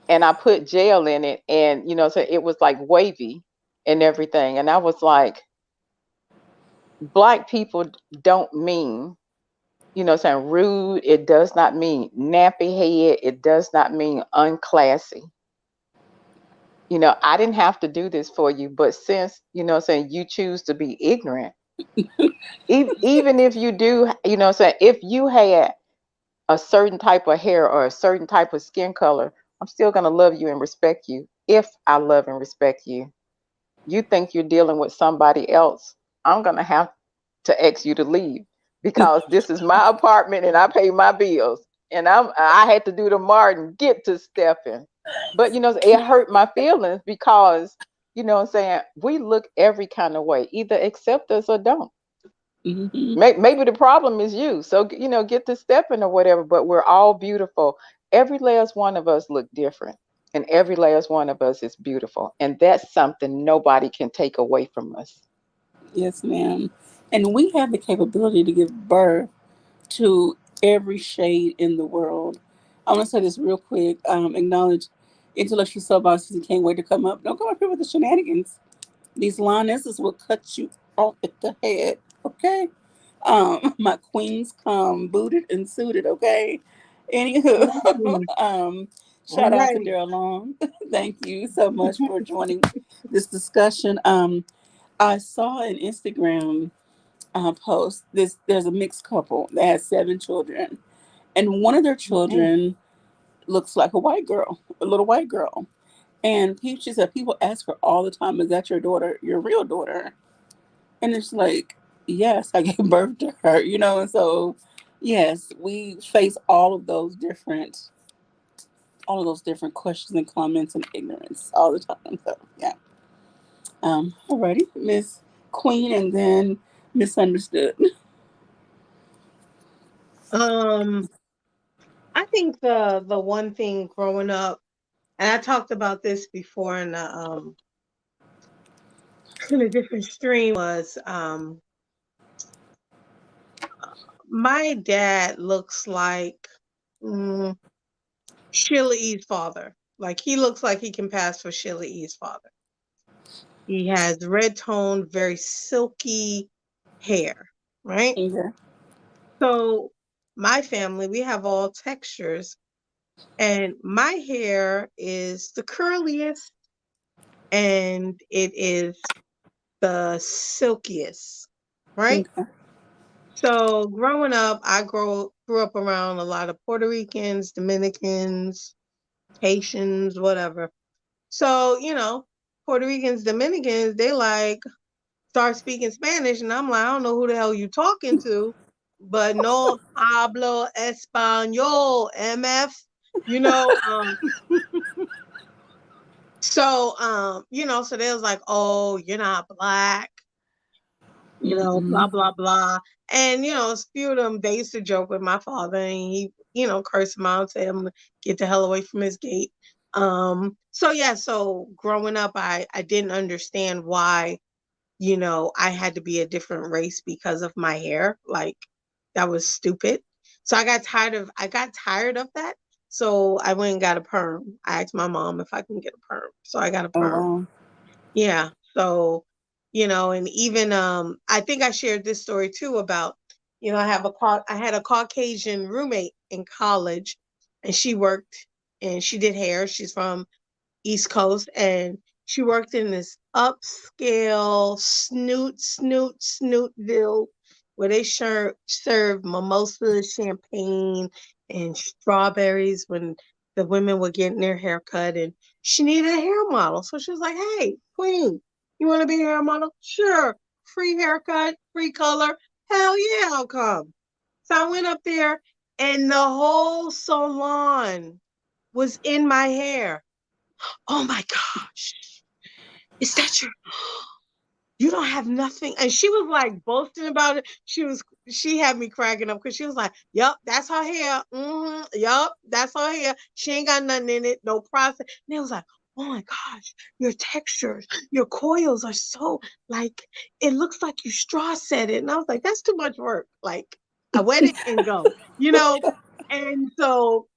and I put gel in it, and so it was like wavy and everything. And I was like, "Black people don't mean." Saying rude, it does not mean nappy head, it does not mean unclassy. I didn't have to do this for you, but since, saying you choose to be ignorant, even if you do, saying if you had a certain type of hair or a certain type of skin color, I'm still going to love you and respect you if I love and respect you. You think you're dealing with somebody else, I'm going to have to ask you to leave because this is my apartment and I pay my bills. And I had to do the Martin, get to Stephen. But it hurt my feelings because I'm saying we look every kind of way. Either accept us or don't. Hmm. Maybe the problem is you. So get to Stephen or whatever, but we're all beautiful. Every last one of us look different. And every last one of us is beautiful. And that's something nobody can take away from us. Yes, ma'am. And we have the capability to give birth to every shade in the world. I want to say this real quick. Acknowledge intellectual sub bosses and can't wait to come up. Don't come up here with the shenanigans. These lionesses will cut you off at the head. Okay. My queens come booted and suited. Okay. Anywho, Mhm. I'm shout out to ready. Daryl Long. Thank you so much for joining this discussion. I saw an Instagram post. There's a mixed couple that has 7 children, and one of their Okay. children looks like a white girl, a little white girl. And she said people ask her all the time, "Is that your daughter? Your real daughter?" And it's like, yes, I gave birth to her. And so yes, we face all of those different questions and comments and ignorance all the time. So yeah. Alrighty, Miss Queen, and then misunderstood. Um, I think the one thing growing up, and I talked about this before in a different stream, was my dad looks like mm, Sheila E.'s father. Like he looks like he can pass for Sheila E.'s father. He has red toned, very silky hair, right? Okay. So my family, we have all textures, and my hair is the curliest and it is the silkiest, right? Okay. So growing up, I grew up around a lot of Puerto Ricans, Dominicans, Haitians, whatever. So, Puerto Ricans, Dominicans, they like start speaking Spanish, and I'm like, I don't know who the hell you talking to, but no hablo español, MF, you know. So they was like, oh, you're not black, Mm-mm. blah blah blah. And a few of them they used to joke with my father, and he, cursed him out, tell him to get the hell away from his gate. So yeah, so growing up, I didn't understand why I had to be a different race because of my hair. Like that was stupid. So I got tired of that. So I went and got a perm. I asked my mom if I can get a perm. So I got a Oh perm. wow. Yeah. So, and even I think I shared this story too about, I had a Caucasian roommate in college, and she worked and she did hair. She's from East Coast, and she worked in this upscale snootville where they serve mimosas, champagne, and strawberries when the women were getting their hair cut. And she needed a hair model. So she was like, hey, Queen, you want to be a hair model? Sure. Free haircut, free color. Hell yeah, I'll come. So I went up there, and the whole salon was in my hair. Oh my gosh. Is that your you don't have nothing. And she was like boasting about it. She had me cracking up because she was like, yup, that's her hair. Yup, that's her hair. She ain't got nothing in it, no process. And it was like, oh my gosh, your textures, your coils are so like it looks like you straw set it. And I was like, that's too much work. Like I wet it and go, you know. And so,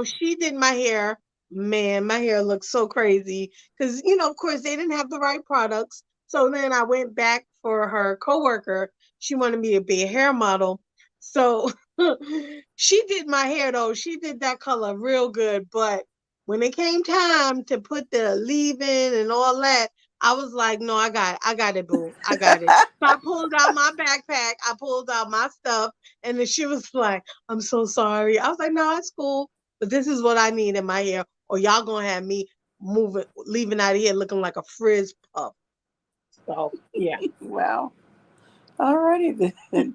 she did my hair. Man, my hair looks so crazy because of course they didn't have the right products. So then I went back for her coworker. She wanted me to be a hair model. So she did my hair though. She did that color real good. But when it came time to put the leave-in and all that, I was like, no, I got it, boo. I got it. So I pulled out my backpack, I pulled out my stuff, and then she was like, I'm so sorry. I was like, no, it's cool. But this is what I need in my hair, or y'all gonna have me leaving out of here looking like a frizz puff. So yeah. Wow. Alrighty then.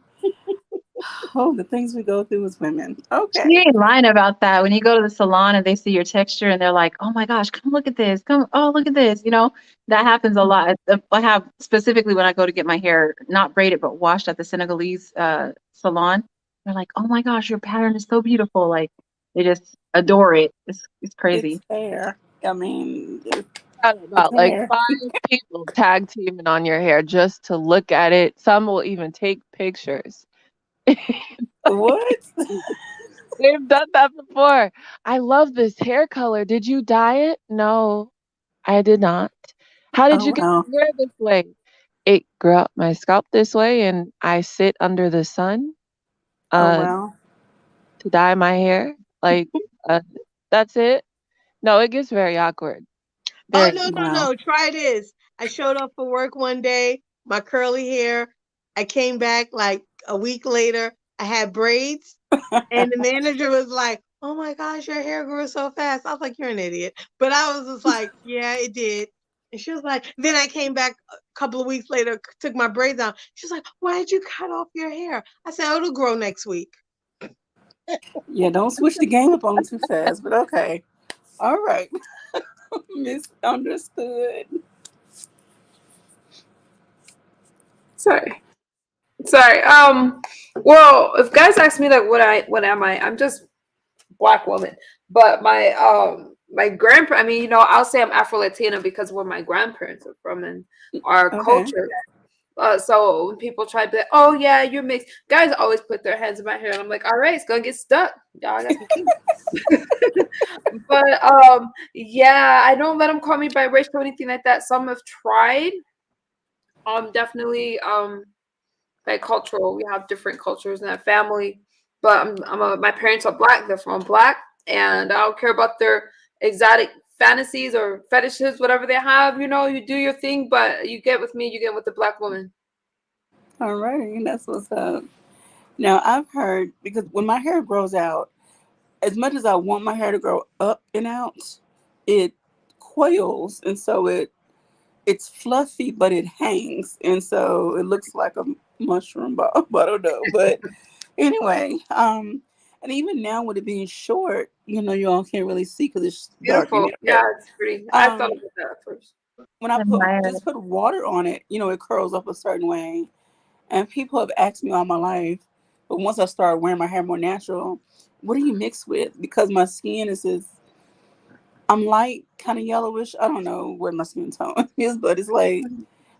Oh, the things we go through as women. She Okay. ain't lying about that. When you go to the salon and they see your texture and they're like, "Oh my gosh, come look at this! Come, oh look at this!" That happens a lot. I have specifically when I go to get my hair not braided but washed at the Senegalese salon. They're like, "Oh my gosh, your pattern is so beautiful!" Like they just adore it. It's It's crazy. hair. I mean, Got it's about like hair. 5 people tag teaming on your hair just to look at it. Some will even take pictures. What? They've done that before. I love this hair color. Did you dye it? No, I did not. How did Oh, you get wow. your hair this way? It grew up my scalp this way, and I sit under the sun Oh, uh, wow. to dye my hair. Like, uh, that's it. No, it gets very awkward. Oh Very. no, no, Wow. no. Try this. I showed up for work one day, my curly hair. I came back like a week later. I had braids, and the manager was like, "Oh my gosh, your hair grew so fast." I was like, "You're an idiot," but I was just like, "Yeah, it did." And she was like, then I came back a couple of weeks later, took my braids out. She was like, "Why did you cut off your hair?" I said, "Oh, it'll grow next week." Yeah, don't switch the game up on them too fast, but okay. All right. Misunderstood. Sorry. Sorry. Well, if guys ask me like what am I? I'm just black woman. But my grandpa I mean, I'll say I'm Afro Latina because where my grandparents are from and our Okay. culture. So when people try to be like, oh yeah, you're mixed, guys always put their hands in my hair and I'm like, all right, it's gonna get stuck. Y'all I got some kinks. But yeah, I don't let them call me biracial or anything like that. Some have tried. Definitely bicultural. We have different cultures in that family. But my parents are black. They're from black, and I don't care about their exotic fantasies or fetishes, whatever they have. You do your thing, but you get with me, you get with the black woman. All righty. That's what's up. Now, I've heard because when my hair grows out, as much as I want my hair to grow up and out, it coils. And so it's fluffy, but it hangs. And so it looks like a mushroom ball. But I don't know. But anyway, and even now with it being short, you all can't really see because it's dark in Beautiful. Yeah, there. it's pretty. I thought Um, about that at first. when I Admire it. just put water on it, it curls up a certain way. And people have asked me all my life, but once I started wearing my hair more natural, what do you mix with? Because my skin is just, I'm light, kind of yellowish. I don't know what my skin tone is, but it's like,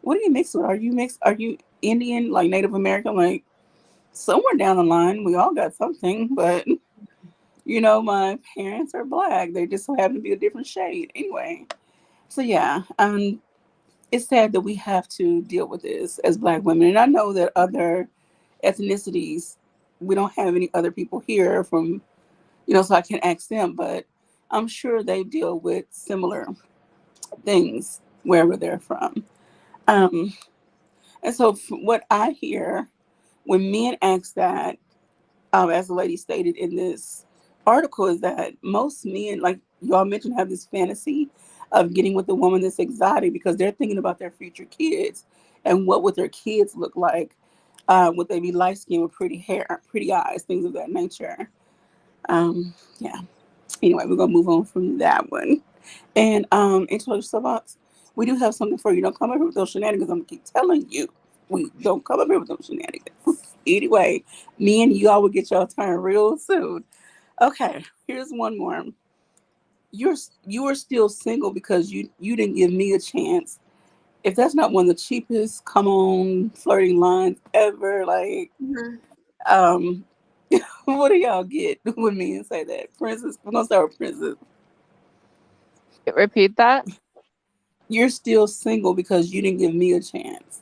what do you mix with? Are you Indian, like Native American? Like somewhere down the line, we all got something, but my parents are black. They just so happen to be a different shade. Anyway, so yeah, it's sad that we have to deal with this as black women. And I know that other ethnicities, we don't have any other people here from, so I can ask them, but I'm sure they deal with similar things wherever they're from. Um, and so, from what I hear, when men ask that, as the lady stated in this article, is that most men, like y'all mentioned, have this fantasy of getting with a woman that's exotic because they're thinking about their future kids and what would their kids look like. Would they be light skinned with pretty hair, pretty eyes, things of that nature? Yeah. Anyway, we're gonna move on from that one and introduce yourself. We do have something for you. Don't come up here with those shenanigans. I'm gonna keep telling you. We don't come up here with those shenanigans. Anyway, me and y'all will get your turn real soon. Okay, here's one more. You're you are still single because you didn't give me a chance. If that's not one of the cheapest come on flirting lines ever, like Mhm. um what do y'all get with me and say that? Princess, we're gonna start with Princess. Repeat that. You're still single because you didn't give me a chance.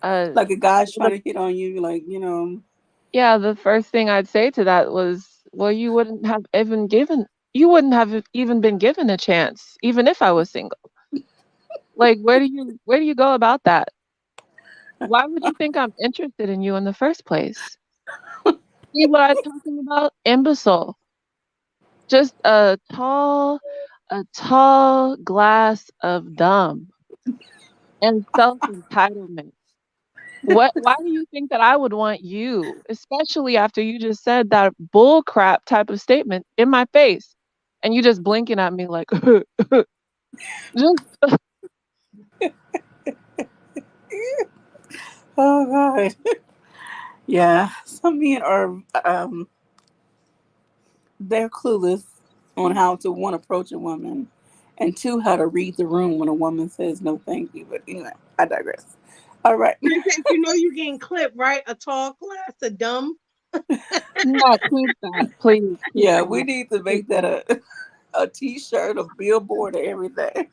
Uh, Like a guy's trying the, to hit on you, like, yeah, the first thing I'd say to that was, well, you wouldn't have even been given a chance, even if I was single. Like, where do you go about that? Why would you think I'm interested in you in the first place? See what I'm talking about? Imbecile. Just a tall glass of dumb and self entitlement. Why do you think that I would want you, especially after you just said that bull crap type of statement in my face and you just blinking at me like just oh god. Yeah. Some men are they're clueless on how to one approach a woman and two how to read the room when a woman says no thank you. But anyway, I digress. All right. Princess, you know you getting clipped, right? A tall glass of dumb. no, keep that. Please keep Yeah, we that. need to Keep make that that. a t-shirt, a billboard, or everything.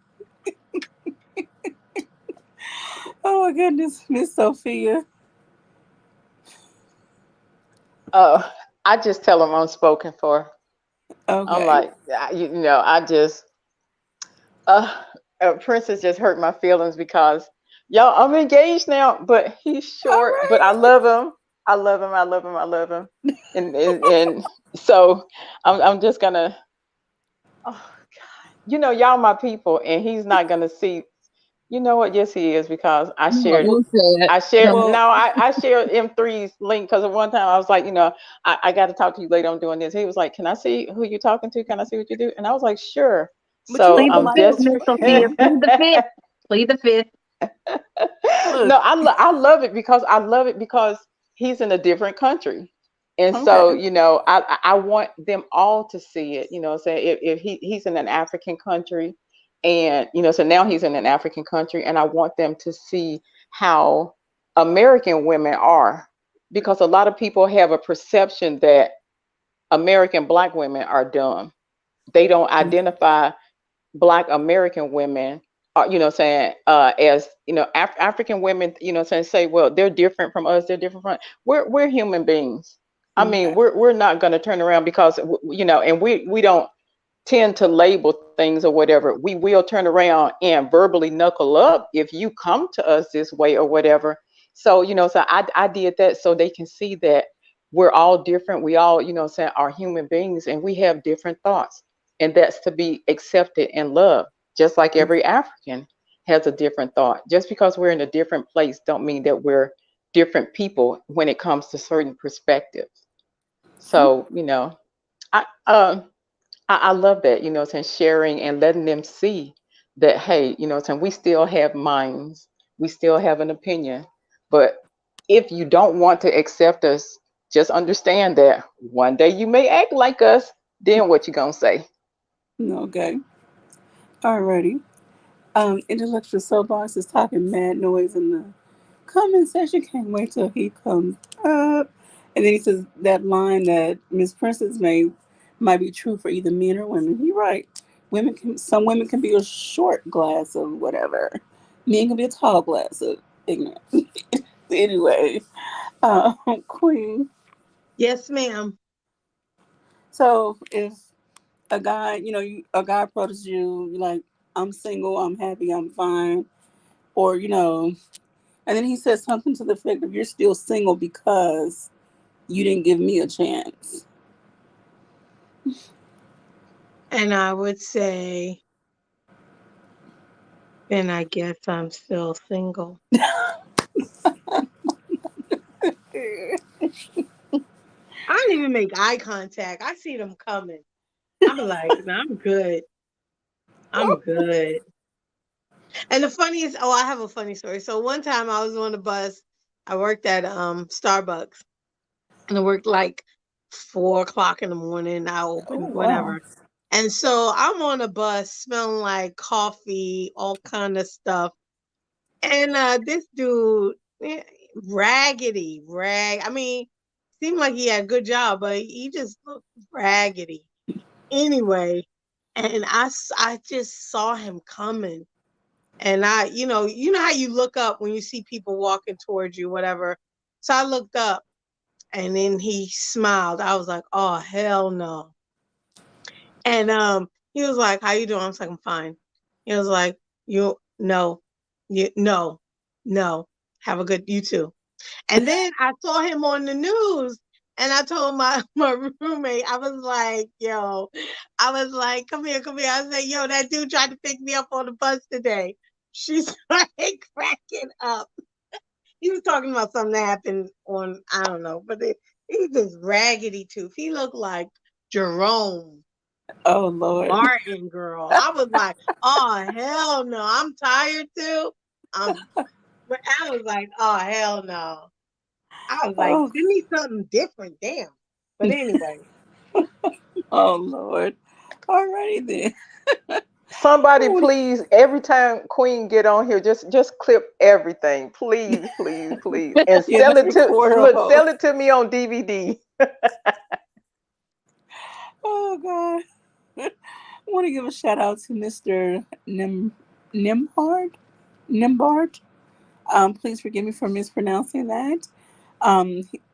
Oh my goodness, Miss Sophia. Uh, I just tell them I'm spoken for. I'm Okay. like, I just, uh, Princess just hurt my feelings because, y'all, I'm engaged now, but he's All short, but I right. love him. I love him. I love him. I love him. And so I'm just gonna, oh God, y'all my people, and he's not gonna see. You know what? Yes, he is because I No, shared. Well, don't say it. I shared Don't. well, no, I shared M3's link because at one time I was like, I got to talk to you later. I'm doing this. He was like, can I see who you're talking to? Can I see what you do? And I was like, sure. but you So know Plead what? the I'm Like, fifth, just Miss no, Sophia. Plead the fifth. Plead the fifth. look. I love it because he's in a different country. And Okay. so, I want them all to see it, say if he's in an African country and, so now he's in an African country and I want them to see how American women are because a lot of people have a perception that American black women are dumb. They don't identify black American women saying as African women say well they're different from us, they're different from we're human beings. I mean Okay. we're not going to turn around because and we don't tend to label things or whatever. We will turn around and verbally knuckle up if you come to us this way or whatever. So, so I did that so they can see that we're all different. We all, are human beings and we have different thoughts. And that's to be accepted and loved, just like every African has a different thought. Just because we're in a different place don't mean that we're different people when it comes to certain perspectives. So, I love that, saying sharing and letting them see that, hey, saying we still have minds, we still have an opinion. But if you don't want to accept us, just understand that one day you may act like us, then what you gonna say? Okay. Alrighty. Intellectual soapbox is talking mad noise in the comment section. Can't wait till he comes up. And then he says that line that Miss Princess made might be true for either men or women. You're right. Some women can be a short glass of whatever. Men can be a tall glass of ignorance. Anyway, Queen. Yes, ma'am. So if a guy, a guy approaches you, you're like, I'm single, I'm happy, I'm fine, or and then he says something to the effect of, "You're still single because you didn't give me a chance." And I would say, then I guess I'm still single. I don't even make eye contact. I see them coming. I'm like, nah, I'm good. I'm good. And the funniest, oh, I have a funny story. So one time I was on the bus. I worked at Starbucks, and I worked like 4 o'clock in the morning. I Oh opened wow. whatever. And so I'm on a bus smelling like coffee, all kind of stuff. And this dude, eh, I mean, seemed like he had a good job, but he just looked raggedy. Anyway, and I just saw him coming. And you know how you look up when you see people walking towards you, whatever. So I looked up, and then he smiled. I was like, oh hell no. And he was like, how you doing? I was like, I'm fine. He was like, you no, you no, no. Have a good you too. And then I saw him on the news, and I told my roommate, I was like, yo, I was like, come here, come here. I was like, yo, that dude tried to pick me up on the bus today. She's like cracking up. He was talking about something that happened on, I don't know, but he was this raggedy tooth. He looked like Jerome Oh Lord. Martin, girl. I was like, oh hell no. I'm tired too. But I was like, oh hell no. I was like, Oh, send me something different, damn. But anyway, oh Lord. Alrighty then. Somebody What do please, every time Queen get on here, just clip everything, please, please, please, and yeah, sell just it to record her look, whole. sell it to me on DVD. Oh God. I want to give a shout out to Mr. Nimhard. Nimbard. Please forgive me for mispronouncing that.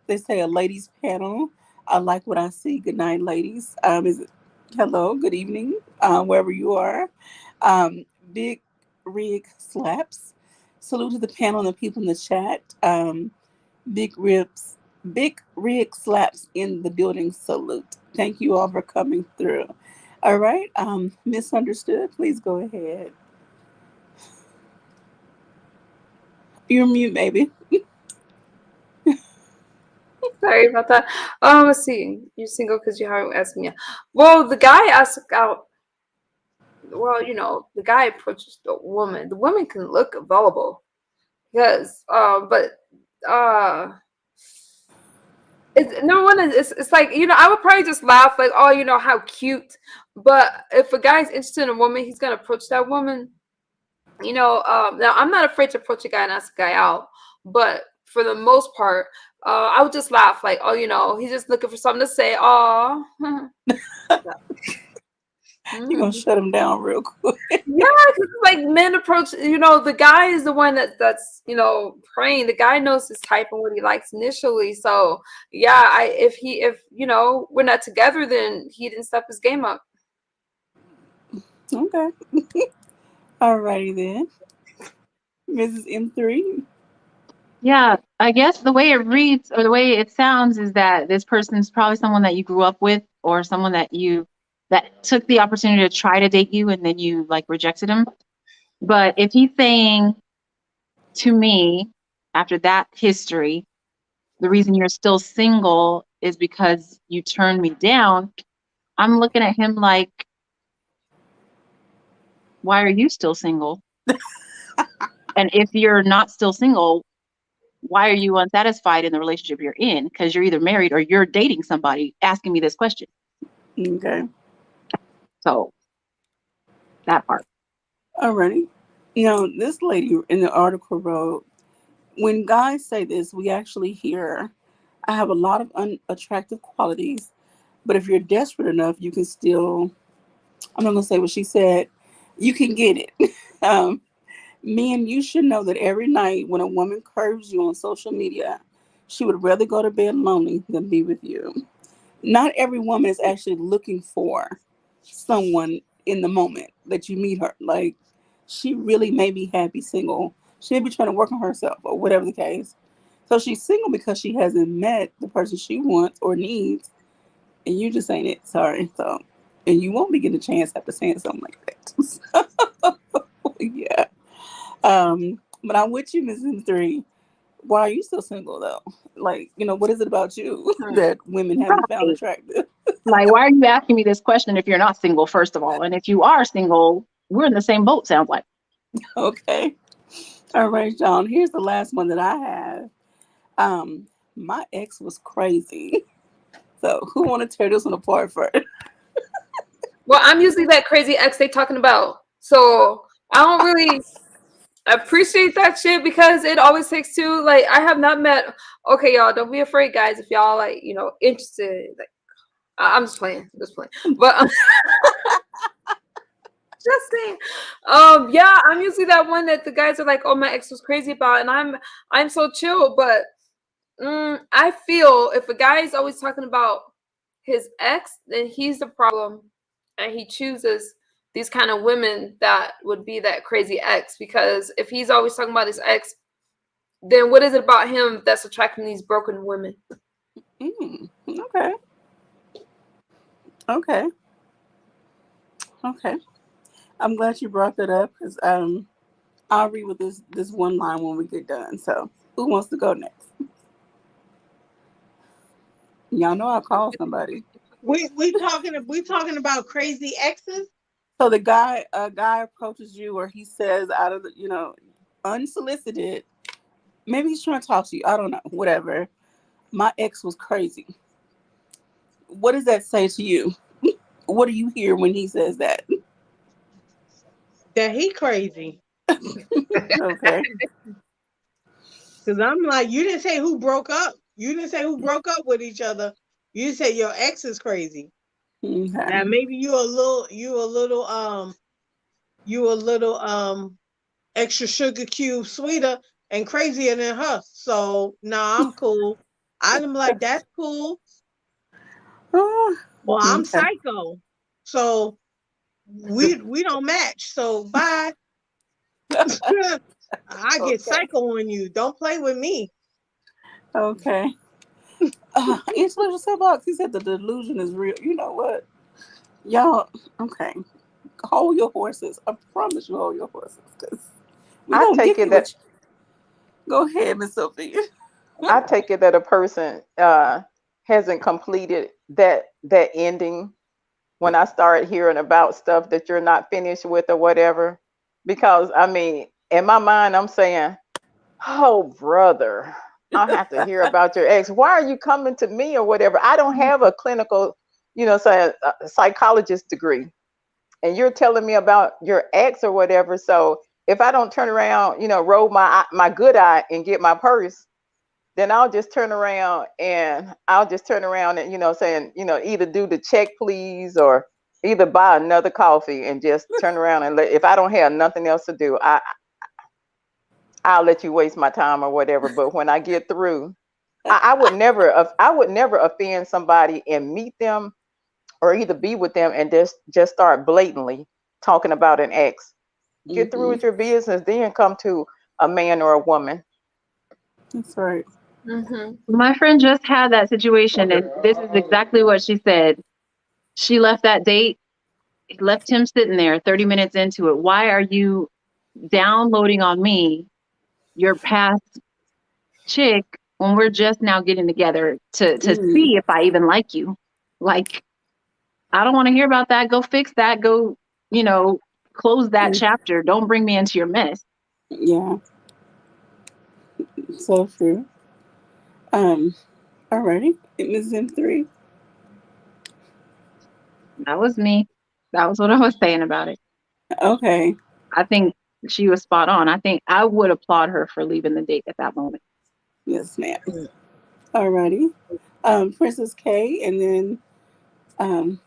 They say a ladies panel. I like what I see. Good night, ladies. Is it hello, good evening, wherever you are. Um, Big Rig Slaps. Salute to the panel and the people in the chat. Big Ribs, Big Rig Slaps in the building. Salute. Thank you all for coming through. All right. Misunderstood. Please go ahead. You're mute, baby. Sorry about that. Let's see. You're single because you haven't asked me. Well, the guy asked out. Well, the guy approaches the woman. The woman can look available. Yes. But uh, it's number one. It's like I would probably just laugh like, oh, how cute. But if a guy's interested in a woman, he's gonna approach that woman. Now I'm not afraid to approach a guy and ask a guy out, but for the most part, I would just laugh like, oh, he's just looking for something to say. Oh, You're gonna shut him down real quick. yeah, because like men approach, the guy is the one that's praying. The guy knows his type and what he likes initially. So yeah, if we're not together, then he didn't step his game up. Okay. Alrighty then. Mrs. M3. Yeah, I guess the way it reads or the way it sounds is that this person's probably someone that you grew up with or someone that took the opportunity to try to date you and then you like rejected him. But if he's saying to me after that history, the reason you're still single is because you turned me down, I'm looking at him like, why are you still single? And if you're not still single, why are you unsatisfied in the relationship you're in? Because you're either married or you're dating somebody asking me this question. Okay. So that part. Alrighty. This lady in the article wrote, when guys say this, we actually hear, I have a lot of unattractive qualities, but if you're desperate enough, you can still, I'm not going to say what she said, you can get it. um, Men, you should know that every night when a woman curves you on social media, she would rather go to bed lonely than be with you. Not every woman is actually looking for someone in the moment that you meet her. Like, she really may be happy single. She may be trying to work on herself or whatever the case. So she's single because she hasn't met the person she wants or needs, and you just ain't it. Sorry. So, and you won't be getting a chance after saying something like that. Yeah. But I'm with you, Mrs. Three. Why are you still single though? Like, what is it about you that women haven't found Right. attractive? Like, why are you asking me this question if you're not single, first of all? And if you are single, we're in the same boat. Sounds like. Okay. All right, John. Here's the last one that I have. My ex was crazy. So who want to tear this one apart first? Well, I'm usually that crazy ex they talking about. So I don't really appreciate that shit because it always takes two. Like I have not met. Okay, y'all, don't be afraid, guys. If y'all like, interested. Like I'm just playing. But just saying. Yeah, I'm usually that one that the guys are like, "Oh, my ex was crazy about," and I'm so chill. But I feel if a guy is always talking about his ex, then he's the problem, and he chooses these kind of women that would be that crazy ex. Because if he's always talking about his ex, then what is it about him that's attracting these broken women? Okay. Okay. Okay. I'm glad you brought that up because I'll read with this one line when we get done. So who wants to go next? Y'all know I'll call somebody. We talking about crazy exes. So a guy approaches you or he says out of the, unsolicited, maybe he's trying to talk to you. I don't know, whatever. My ex was crazy. What does that say to you? What do you hear when he says that? That he crazy. Okay. Cause I'm like, you didn't say who broke up. You didn't say who broke up with each other. You said your ex is crazy. Okay. Now maybe you a little extra sugar cube sweeter and crazier than her. So nah, I'm cool. I'm like, that's cool. Oh, Well, I'm okay. psycho. So we don't match. So bye. I get Okay. psycho on you. Don't play with me. Okay. Angela Soapbox, he said the delusion is real. You know what? Y'all, okay. Hold your horses. I promise you hold your horses. Because we I going to take give it you what that you... Go ahead, Miss Sophia. I take it that a person hasn't completed that ending when I start hearing about stuff that you're not finished with or whatever. Because I mean, in my mind, I'm saying, "Oh, brother, I'll have to hear about your ex. Why are you coming to me or whatever?" I don't have a clinical, say a psychologist degree, and you're telling me about your ex or whatever. So if I don't turn around, roll my good eye and get my purse, then I'll just turn around and saying, either do the check please or either buy another coffee and just turn around and if I don't have nothing else to do, I'll let you waste my time or whatever. But when I get through, I would never offend somebody and meet them or either be with them and just start blatantly talking about an ex. Get through Mm-hmm. with your business, then come to a man or a woman. That's right. Mm-hmm. My friend just had that situation, and this is exactly what she said. She left that date, left him sitting there 30 minutes into it. Why are you downloading on me your past chick when we're just now getting together to Mm, see if I even like you? Like, I don't want to hear about that. Go fix that. Go, you know, close that mm, chapter. Don't bring me into your mess. yeah, so true. Um, alrighty. Ms. M3. That was me. That was what I was saying about it. Okay. I think she was spot on. I think I would applaud her for leaving the date at that moment. Yes, ma'am. Alrighty. Princess K, and then um,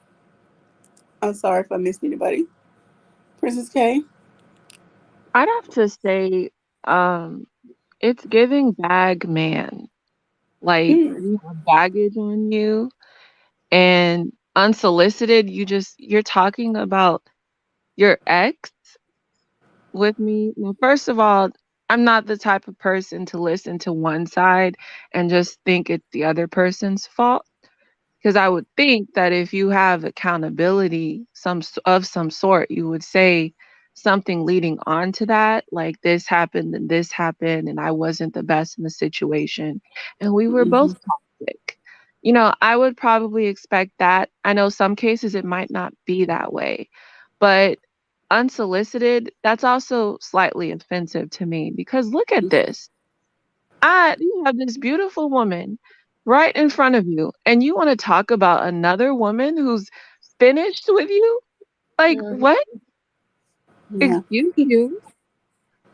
I'm sorry if I missed anybody. Princess K. I'd have to say, um, it's giving bag man. Like Mm, you have baggage on you and unsolicited, you're talking about your ex with me. Well, first of all, I'm not the type of person to listen to one side and just think it's the other person's fault. Because I would think that if you have accountability of some sort, you would say something leading on to that, like this happened, and I wasn't the best in the situation, and we were both mm-hmm, toxic. I would probably expect that. I know some cases it might not be that way, but unsolicited, that's also slightly offensive to me because look at this. You have this beautiful woman right in front of you, and you want to talk about another woman who's finished with you? Like, Mhm. what? Yeah. Excuse you.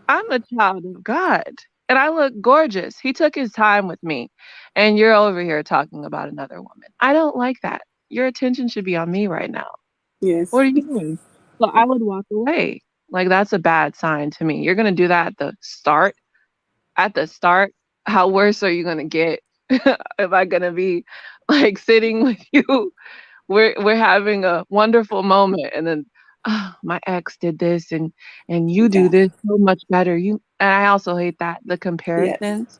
I'm a child of God and I look gorgeous. He took his time with me, and you're over here talking about another woman. I don't like that. Your attention should be on me right now. Yes. What are you doing? So I would walk away. Like, that's a bad sign to me. You're going to do that at the start. At the start, how worse are you going to get? Am I going to be like sitting with you? We're having a wonderful moment, and then oh, my ex did this, and you do Yeah. this so much better. You and I also hate that the Yes. comparisons.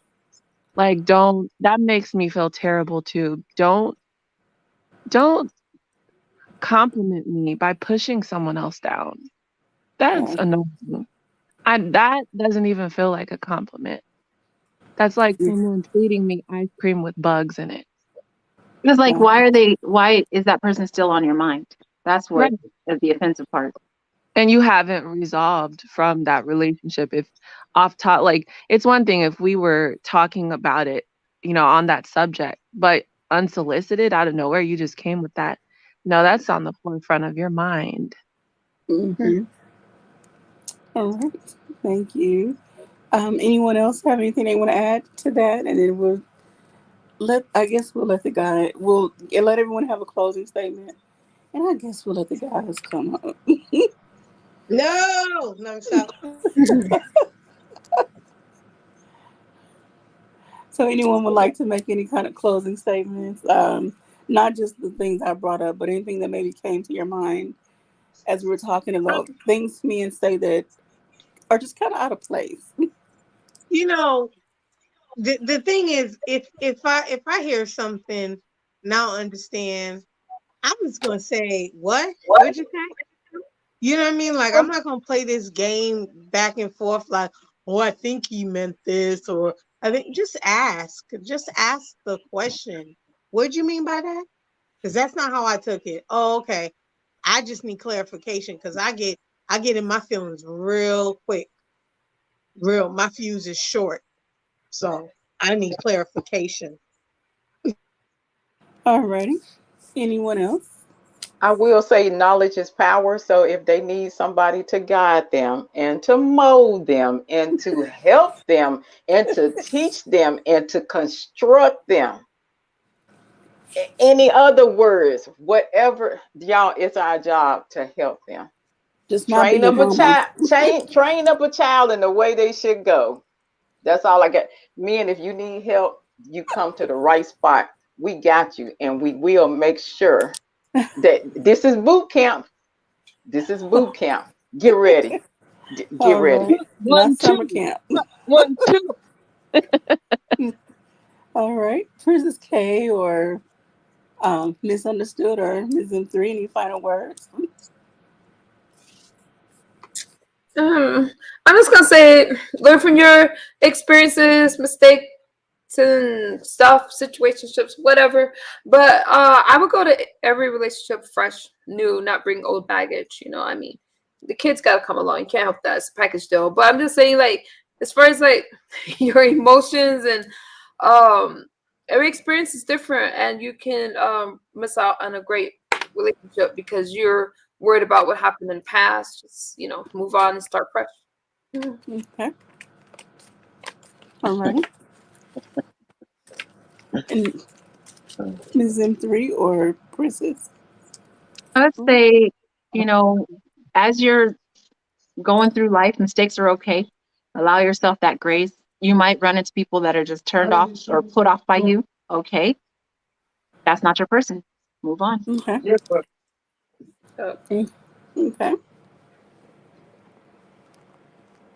Like, don't that makes me feel terrible too. Don't compliment me by pushing someone else down. That's Yeah. annoying. That doesn't even feel like a compliment. That's like Yeah. someone feeding me ice cream with bugs in it. It's like, Uh, why is that person still on your mind? That's Right. what is the offensive part. And you haven't resolved from that relationship. If off top, like, it's one thing if we were talking about it, on that subject, but unsolicited out of nowhere, you just came with that. No, that's on the forefront of your mind. mm-hmm. All right. Thank you. Anyone else have anything they want to add to that? And then I guess we'll let the guy, let everyone have a closing statement. And I guess we'll let the guys come up. No, no, stop. So anyone would like to make any kind of closing statements? Not just the things I brought up, but anything that maybe came to your mind as we were talking about things men say that are just kind of out of place. You know, the thing is, if I hear something now understand, I'm just gonna say, what? What'd you say? You know what I mean? Like, I'm not gonna play this game back and forth like, oh, I think he meant this, or I think just ask the question. What'd you mean by that? Because that's not how I took it. Oh, okay. I just need clarification because I get in my feelings real quick. Real, my fuse is short. So I need clarification. Alrighty. Anyone else? I will say knowledge is power. So if they need somebody to guide them and to mold them and to help them and to teach them and to construct them, any other words, whatever, y'all, it's our job to help them. Just not be Train your up a mama. child, train up a child in the way they should go. That's all I got. Men, if you need help, you come to the right spot. We got you, and we will make sure that this is boot camp. This is boot camp. Get ready. Get All ready. right. Not One, summer two, camp. one, two. All right. Princess K or Misunderstood or Ms. M3, any final words? Um, I'm just gonna say, learn from your experiences, mistakes, and stuff, situationships, whatever. But I would go to every relationship fresh, new, not bring old baggage. I mean, the kids gotta come along. You can't help that. It's a package deal. But I'm just saying, like, as far as like your emotions and um, every experience is different, and you can miss out on a great relationship because you're worried about what happened in the past. Just move on and start fresh. Okay. All righty. And Ms. M3 or Princess? Let's say, you know, as you're going through life, mistakes are okay. Allow yourself that grace. You might run into people that are just turned off or put off by you. Okay, that's not your person. Move on. Okay. Uh, Okay.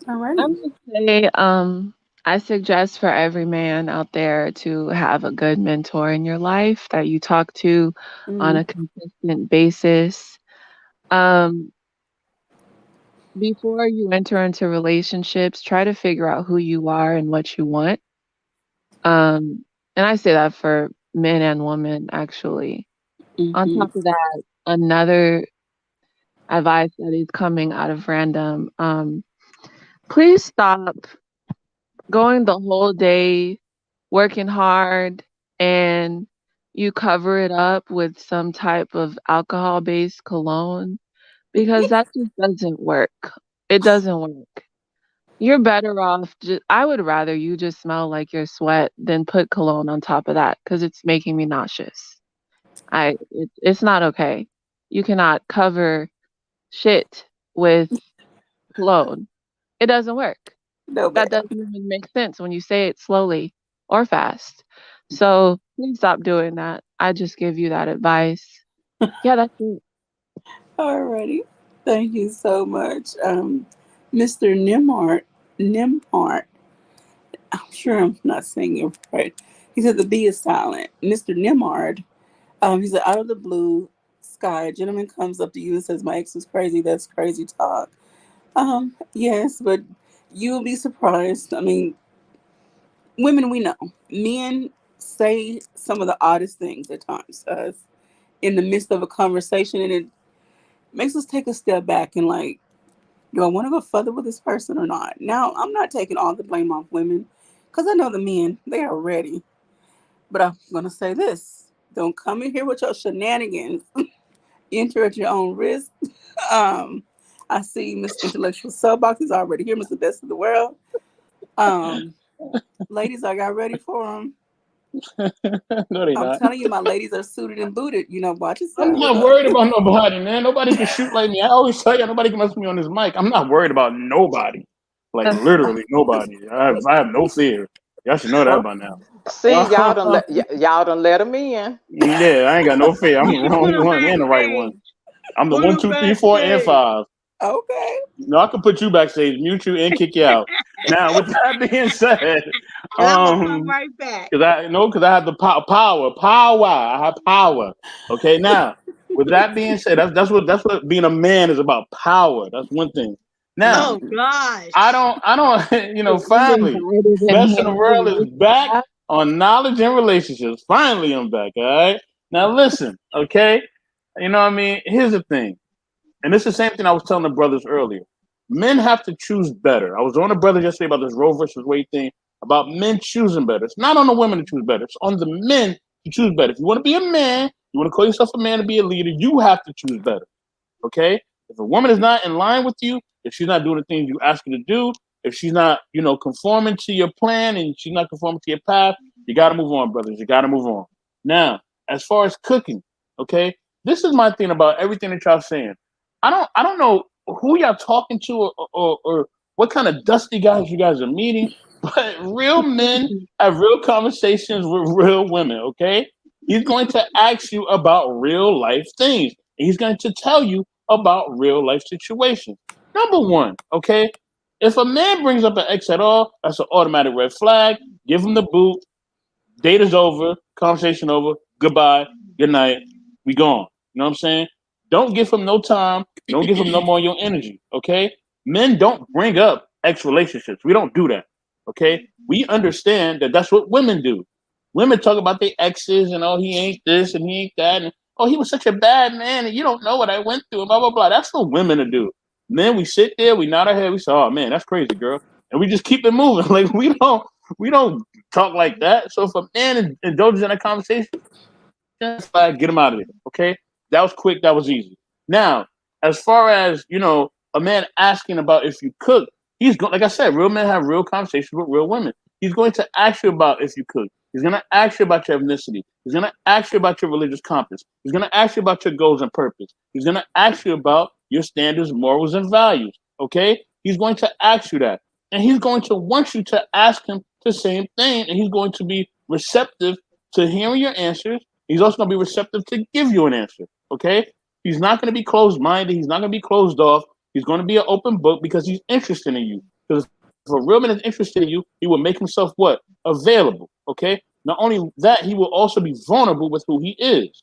All I'm righty. gonna say, I suggest for every man out there to have a good mentor in your life that you talk to on Mm, a consistent basis. Um, Before you enter into relationships, try to figure out who you are and what you want. And I say that for men and women, actually. On mm-hmm. top of that, another advice that is coming out of random. Please stop going the whole day working hard and you cover it up with some type of alcohol based cologne because that just doesn't work. It doesn't work. You're better off I would rather you just smell like your sweat than put cologne on top of that because it's making me nauseous. It's not okay. You cannot cover shit with cologne. It doesn't work. No, That ma'am. doesn't even make sense when you say it slowly or fast. So please stop doing that. I just give you that advice. Yeah, that's it. Alrighty. Thank you so much. Mr. Nimart, I'm sure I'm not saying it right. He said the B is silent. Mr. Nimard, he said, out of the blue sky, a gentleman comes up to you and says, my ex is crazy. That's crazy talk. Yes, but you'll be surprised. I mean, women we know, men say some of the oddest things at times to us in the midst of a conversation, and it makes us take a step back and like, do I want to go further with this person or not? Now, I'm not taking all the blame off women because I know the men, they are ready. But I'm going to say this, don't come in here with your shenanigans. Enter at your own risk. Um, I see Miss Intellectual Soapbox is already here, Mr. Best of the World. Um, Ladies, I got ready for them. No, they I'm not. telling you, my ladies are suited and booted. You know, watch I'm yourself. not worried about nobody, man. Nobody can shoot like me. I always tell you, nobody can mess with me on this mic. I'm not worried about nobody. Like literally nobody. I have no fear. Y'all should know that Oh, by now. See, y'all done let them in. Yeah, I ain't got no fear. I'm You the can put wrong them one and the right one. backstage. I'm the Put one, them two, three, four, and backstage. five. okay. No, I can put you backstage, mute you, and kick you out. Now, with that being said, And I'm gonna come um, right back. because I have the power. I have power. Okay, now with that being said, that's what being a man is about. Power. That's one thing. Now, Oh gosh. I don't. I'm Finally, invited and best in the world handed is like back that. on knowledge and relationships. Finally, I'm back. All right. Now, listen. Okay. You know what I mean? Here's the thing, and it's the same thing I was telling the brothers earlier. Men have to choose better. I was on the brothers yesterday about this Roe versus Wade thing about men choosing better. It's not on the women to choose better. It's on the men to choose better. If you want to be a man, you want to call yourself a man to be a leader, you have to choose better. Okay? If a woman is not in line with you, if she's not doing the things you ask her to do, if she's not, conforming to your plan and she's not conforming to your path, you got to move on, brothers. You got to move on. Now, as far as cooking, okay, this is my thing about everything that y'all saying. I don't know who y'all talking to or what kind of dusty guys you guys are meeting, but real men have real conversations with real women. Okay, he's going to ask you about real life things. He's going to tell you about real life situations. Number one, okay, if a man brings up an ex at all, that's an automatic red flag. Give him the boot. Date is over. Conversation over. Goodbye. Good night. We gone. You know what I'm saying? Don't give him no time. Don't give him no more of your energy. Okay? Men don't bring up ex relationships. We don't do that. Okay? We understand that that's what women do. Women talk about their exes and oh he ain't this and he ain't that and oh he was such a bad man and you don't know what I went through and blah blah blah. That's for women to do. Men, we sit there, we nod our head, we say, oh man, that's crazy, girl, and we just keep it moving. Like we don't talk like that. So if a man indulges in a conversation, flag, get him out of there. Okay, that was quick. That was easy. Now, as far as a man asking about if you cook, he's going. Like I said, real men have real conversations with real women. He's going to ask you about if you cook. He's going to ask you about your ethnicity. He's going to ask you about your religious compass. He's going to ask you about your goals and purpose. He's going to ask you about your standards, morals, and values. Okay, he's going to ask you that, and he's going to want you to ask him the same thing, and he's going to be receptive to hearing your answers. He's also going to be receptive to give you an answer. Okay? He's not going to be closed minded. He's not going to be closed off. He's going to be an open book because he's interested in you. Because if a real man is interested in you, he will make himself what? Available. Okay? Not only that, he will also be vulnerable with who he is.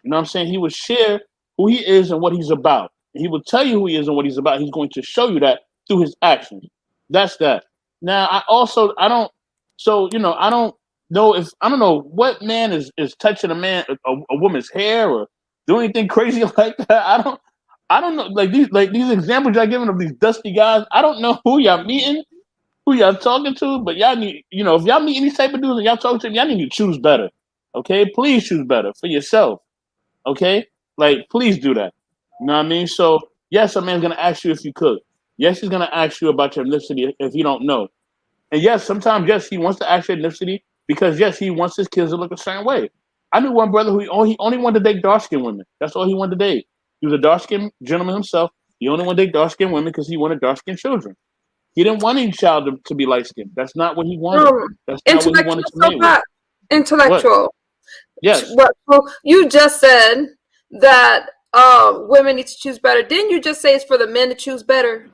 You know what I'm saying? He will share who he is and what he's about. And he will tell you who he is and what he's about. He's going to show you that through his actions. That's that. Now, I don't, so, I don't know what man is touching a woman's hair or doing anything crazy like that. I don't know, like these examples y'all giving of these dusty guys. I don't know who y'all meeting, who y'all talking to, but y'all need, if y'all meet any type of dudes and y'all talking to them, y'all need to choose better. Okay, please choose better for yourself. Okay, like please do that. You know what I mean? So yes, a man's gonna ask you if you cook. Yes, he's gonna ask you about your ethnicity if you don't know. And yes, sometimes yes, he wants to ask your ethnicity because yes, he wants his kids to look a certain way. I knew one brother who he only wanted to date dark skinned women. That's all he wanted to date. He was a dark skinned gentleman himself. He only wanted to date dark skinned women because he wanted dark skinned children. He didn't want any child to be light skinned. That's not what he wanted. That's not what he wanted Intellectual, to so mate with. Pat. What? Intellectual. Yes. What? So you just said that women need to choose better. Didn't you just say it's for the men to choose better?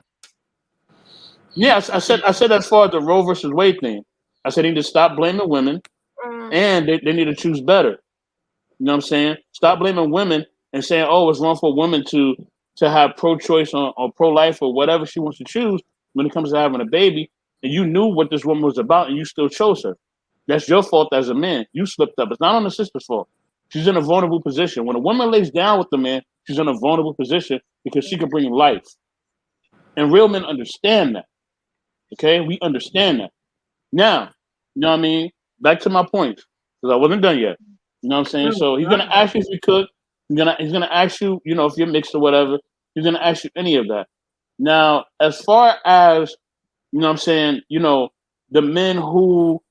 Yes, I said as far as the Roe versus Wade thing. I said he need to stop blaming women Mm. and they need to choose better. You know what I'm saying? Stop blaming women and saying, "Oh, it's wrong for women to have pro-choice or pro-life or whatever she wants to choose when it comes to having a baby." And you knew what this woman was about, and you still chose her. That's your fault as a man. You slipped up. It's not on the sister's fault. She's in a vulnerable position. When a woman lays down with the man, she's in a vulnerable position because she can bring life. And real men understand that. Okay, we understand that. Now, you know what I mean? Back to my point, because I wasn't done yet. You know what I'm saying? Oh So he's gonna God. ask you if you cook. He's gonna ask you, if you're mixed or whatever. He's gonna ask you any of that. Now, as far as what I'm saying, the men who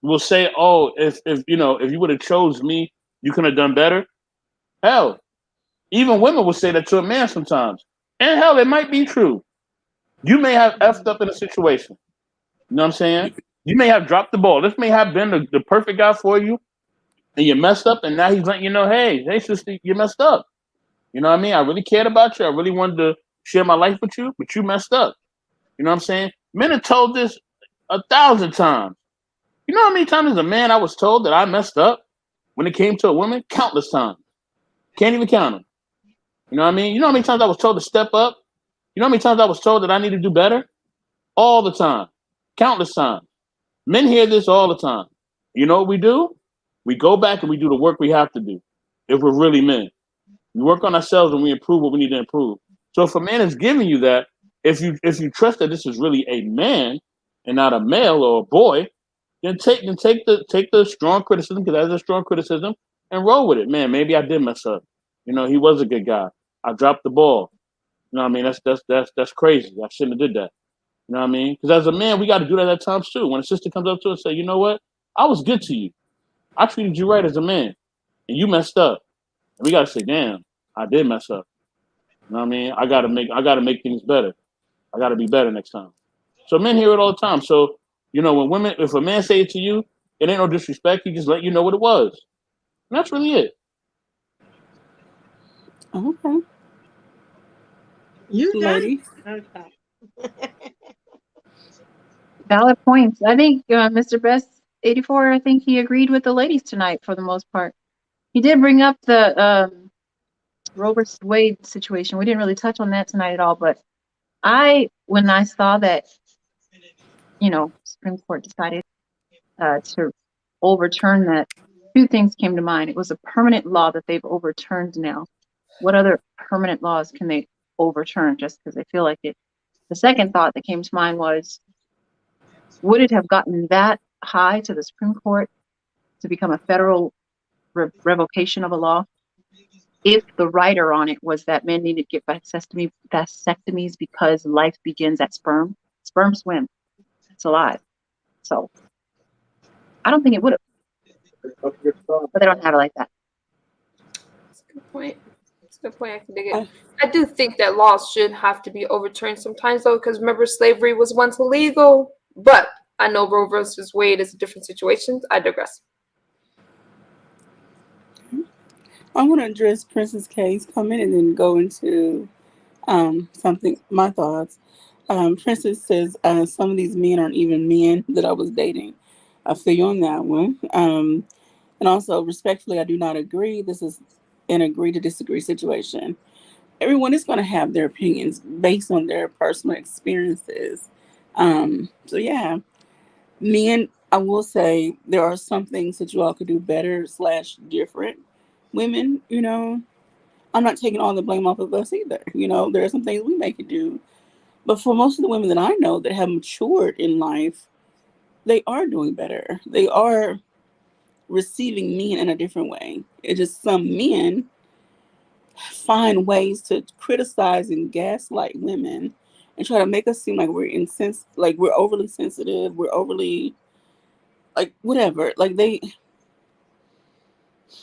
will say, "Oh, if you would have chose me, you could have done better." Hell, even women will say that to a man sometimes. And hell, it might be true. You may have effed up in a situation. You know what I'm saying? You may have dropped the ball. This may have been the perfect guy for you, and you messed up, and now he's letting you know, hey, sister, you messed up. You know what I mean? I really cared about you. I really wanted to share my life with you, but you messed up. You know what I'm saying? Men have told this 1,000 times. You know how many times as a man I was told that I messed up when it came to a woman? Countless times. Can't even count them. You know what I mean? You know how many times I was told to step up? You know how many times I was told that I need to do better? All the time. Countless times. Men hear this all the time. You know what we do? We go back and we do the work we have to do if we're really men. We work on ourselves and we improve what we need to improve. So if a man is giving you that, if you trust that this is really a man and not a male or a boy, then take the strong criticism, because that's a strong criticism, and roll with it. Man, maybe I did mess up. He was a good guy. I dropped the ball. You know what I mean? That's crazy. I shouldn't have did that. You know what I mean? Because as a man, we got to do that at times too. When a sister comes up to us and say, "You know what? I was good to you. I treated you right as a man, and you messed up." And we got to say, "Damn, I did mess up." You know what I mean? I got to make things better. I got to be better next time. So men hear it all the time. So if a man say it to you, it ain't no disrespect. He just let you know what it was. And that's really it. Okay, You done? ladies. Okay. Valid points. I think Mr. Best 84. I think he agreed with the ladies tonight for the most part. He did bring up the Roe versus Wade situation. We didn't really touch on that tonight at all, but when I saw that, Supreme Court decided to overturn that, two things came to mind. It was a permanent law that they've overturned now. What other permanent laws can they overturn just because they feel like it? The second thought that came to mind was, would it have gotten that high to the Supreme Court to become a federal revocation of a law if the writer on it was that men needed to get vasectomies because life begins at sperm? Sperm swim. It's alive. So I don't think it would have, but they don't have it like that. That's a good point. That's a good point. I can dig it. I, I do think that laws should have to be overturned sometimes, though, because remember, slavery was once illegal. But I know Roe versus Wade is a different situation. I digress. I want to address Prince's case, comment, and then go into something, my thoughts. Princess says some of these men aren't even men that I was dating. I feel you on that one. And also, respectfully, I do not agree. This is an agree to disagree situation. Everyone is going to have their opinions based on their personal experiences. So, yeah, men, I will say there are some things that you all could do better slash different. Women, I'm not taking all the blame off of us either. There are some things we make it do. But for most of the women that I know that have matured in life, they are doing better. They are receiving men in a different way. It's just some men find ways to criticize and gaslight women and try to make us seem like like we're overly sensitive, we're overly like whatever. Like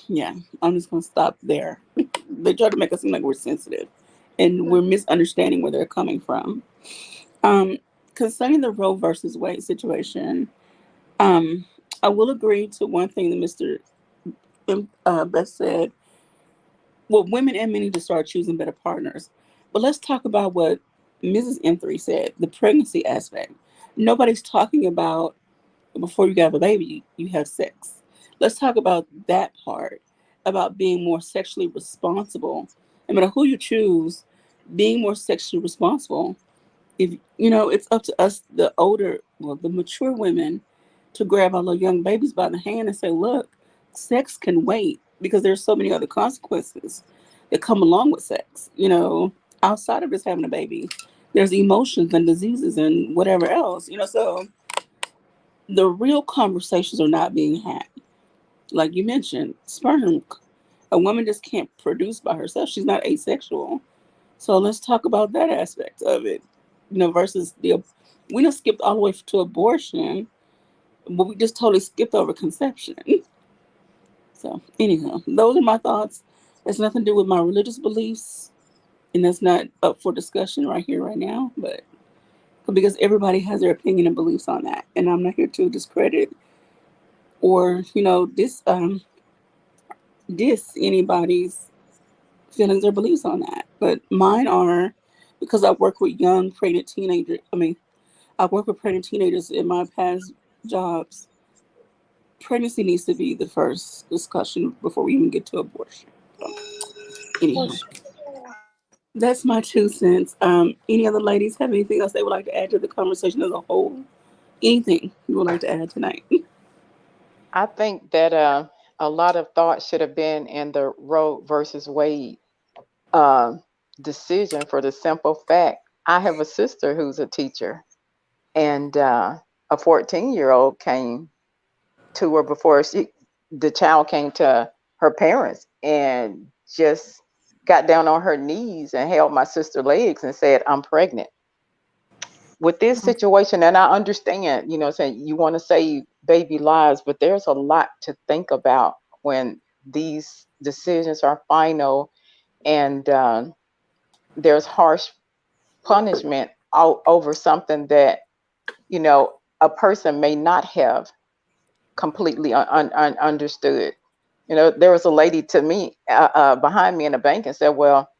yeah, I'm just gonna stop there. They try to make us seem like we're sensitive and we're misunderstanding where they're coming from. Um, Concerning the Roe versus Wade situation, um, I will agree to one thing that Mr. Best said. Well, women and men need to start choosing better partners. But let's talk about what Mrs. M3 said, the pregnancy aspect. Nobody's talking about before you have a baby, you have sex. Let's talk about that part, about being more sexually responsible. No matter who you choose, being more sexually responsible. If it's up to us, the mature women, to grab our little young babies by the hand and say, "Look, sex can wait because there's so many other consequences that come along with sex. Outside of just having a baby, there's emotions and diseases and whatever else. So the real conversations are not being had. Like you mentioned, sperm. A woman just can't produce by herself. She's not asexual. So let's talk about that aspect of it. Versus we don't skipped all the way to abortion, but we just totally skipped over conception. So anyhow, those are my thoughts. It's nothing to do with my religious beliefs, and that's not up for discussion right here, right now. But because everybody has their opinion and beliefs on that, and I'm not here to discredit or diss anybody's feelings or beliefs on that. But mine are, because I work with young pregnant teenagers. I work with pregnant teenagers in my past jobs. Pregnancy needs to be the first discussion before we even get to abortion. So, anyhow, that's my 2 cents. Any other ladies have anything else they would like to add to the conversation as a whole? Anything you would like to add tonight? I think that a lot of thought should have been in the Roe versus Wade uh, decision for the simple fact I have a sister who's a teacher, and a 14-year-old came to her before the child came to her parents and just got down on her knees and held my sister's legs and said, "I'm pregnant." With this situation, and I understand, saying you want to save baby lives, but there's a lot to think about when these decisions are final, and there's harsh punishment over something that a person may not have completely understood. There was a lady to me behind me in the bank and said, "Well,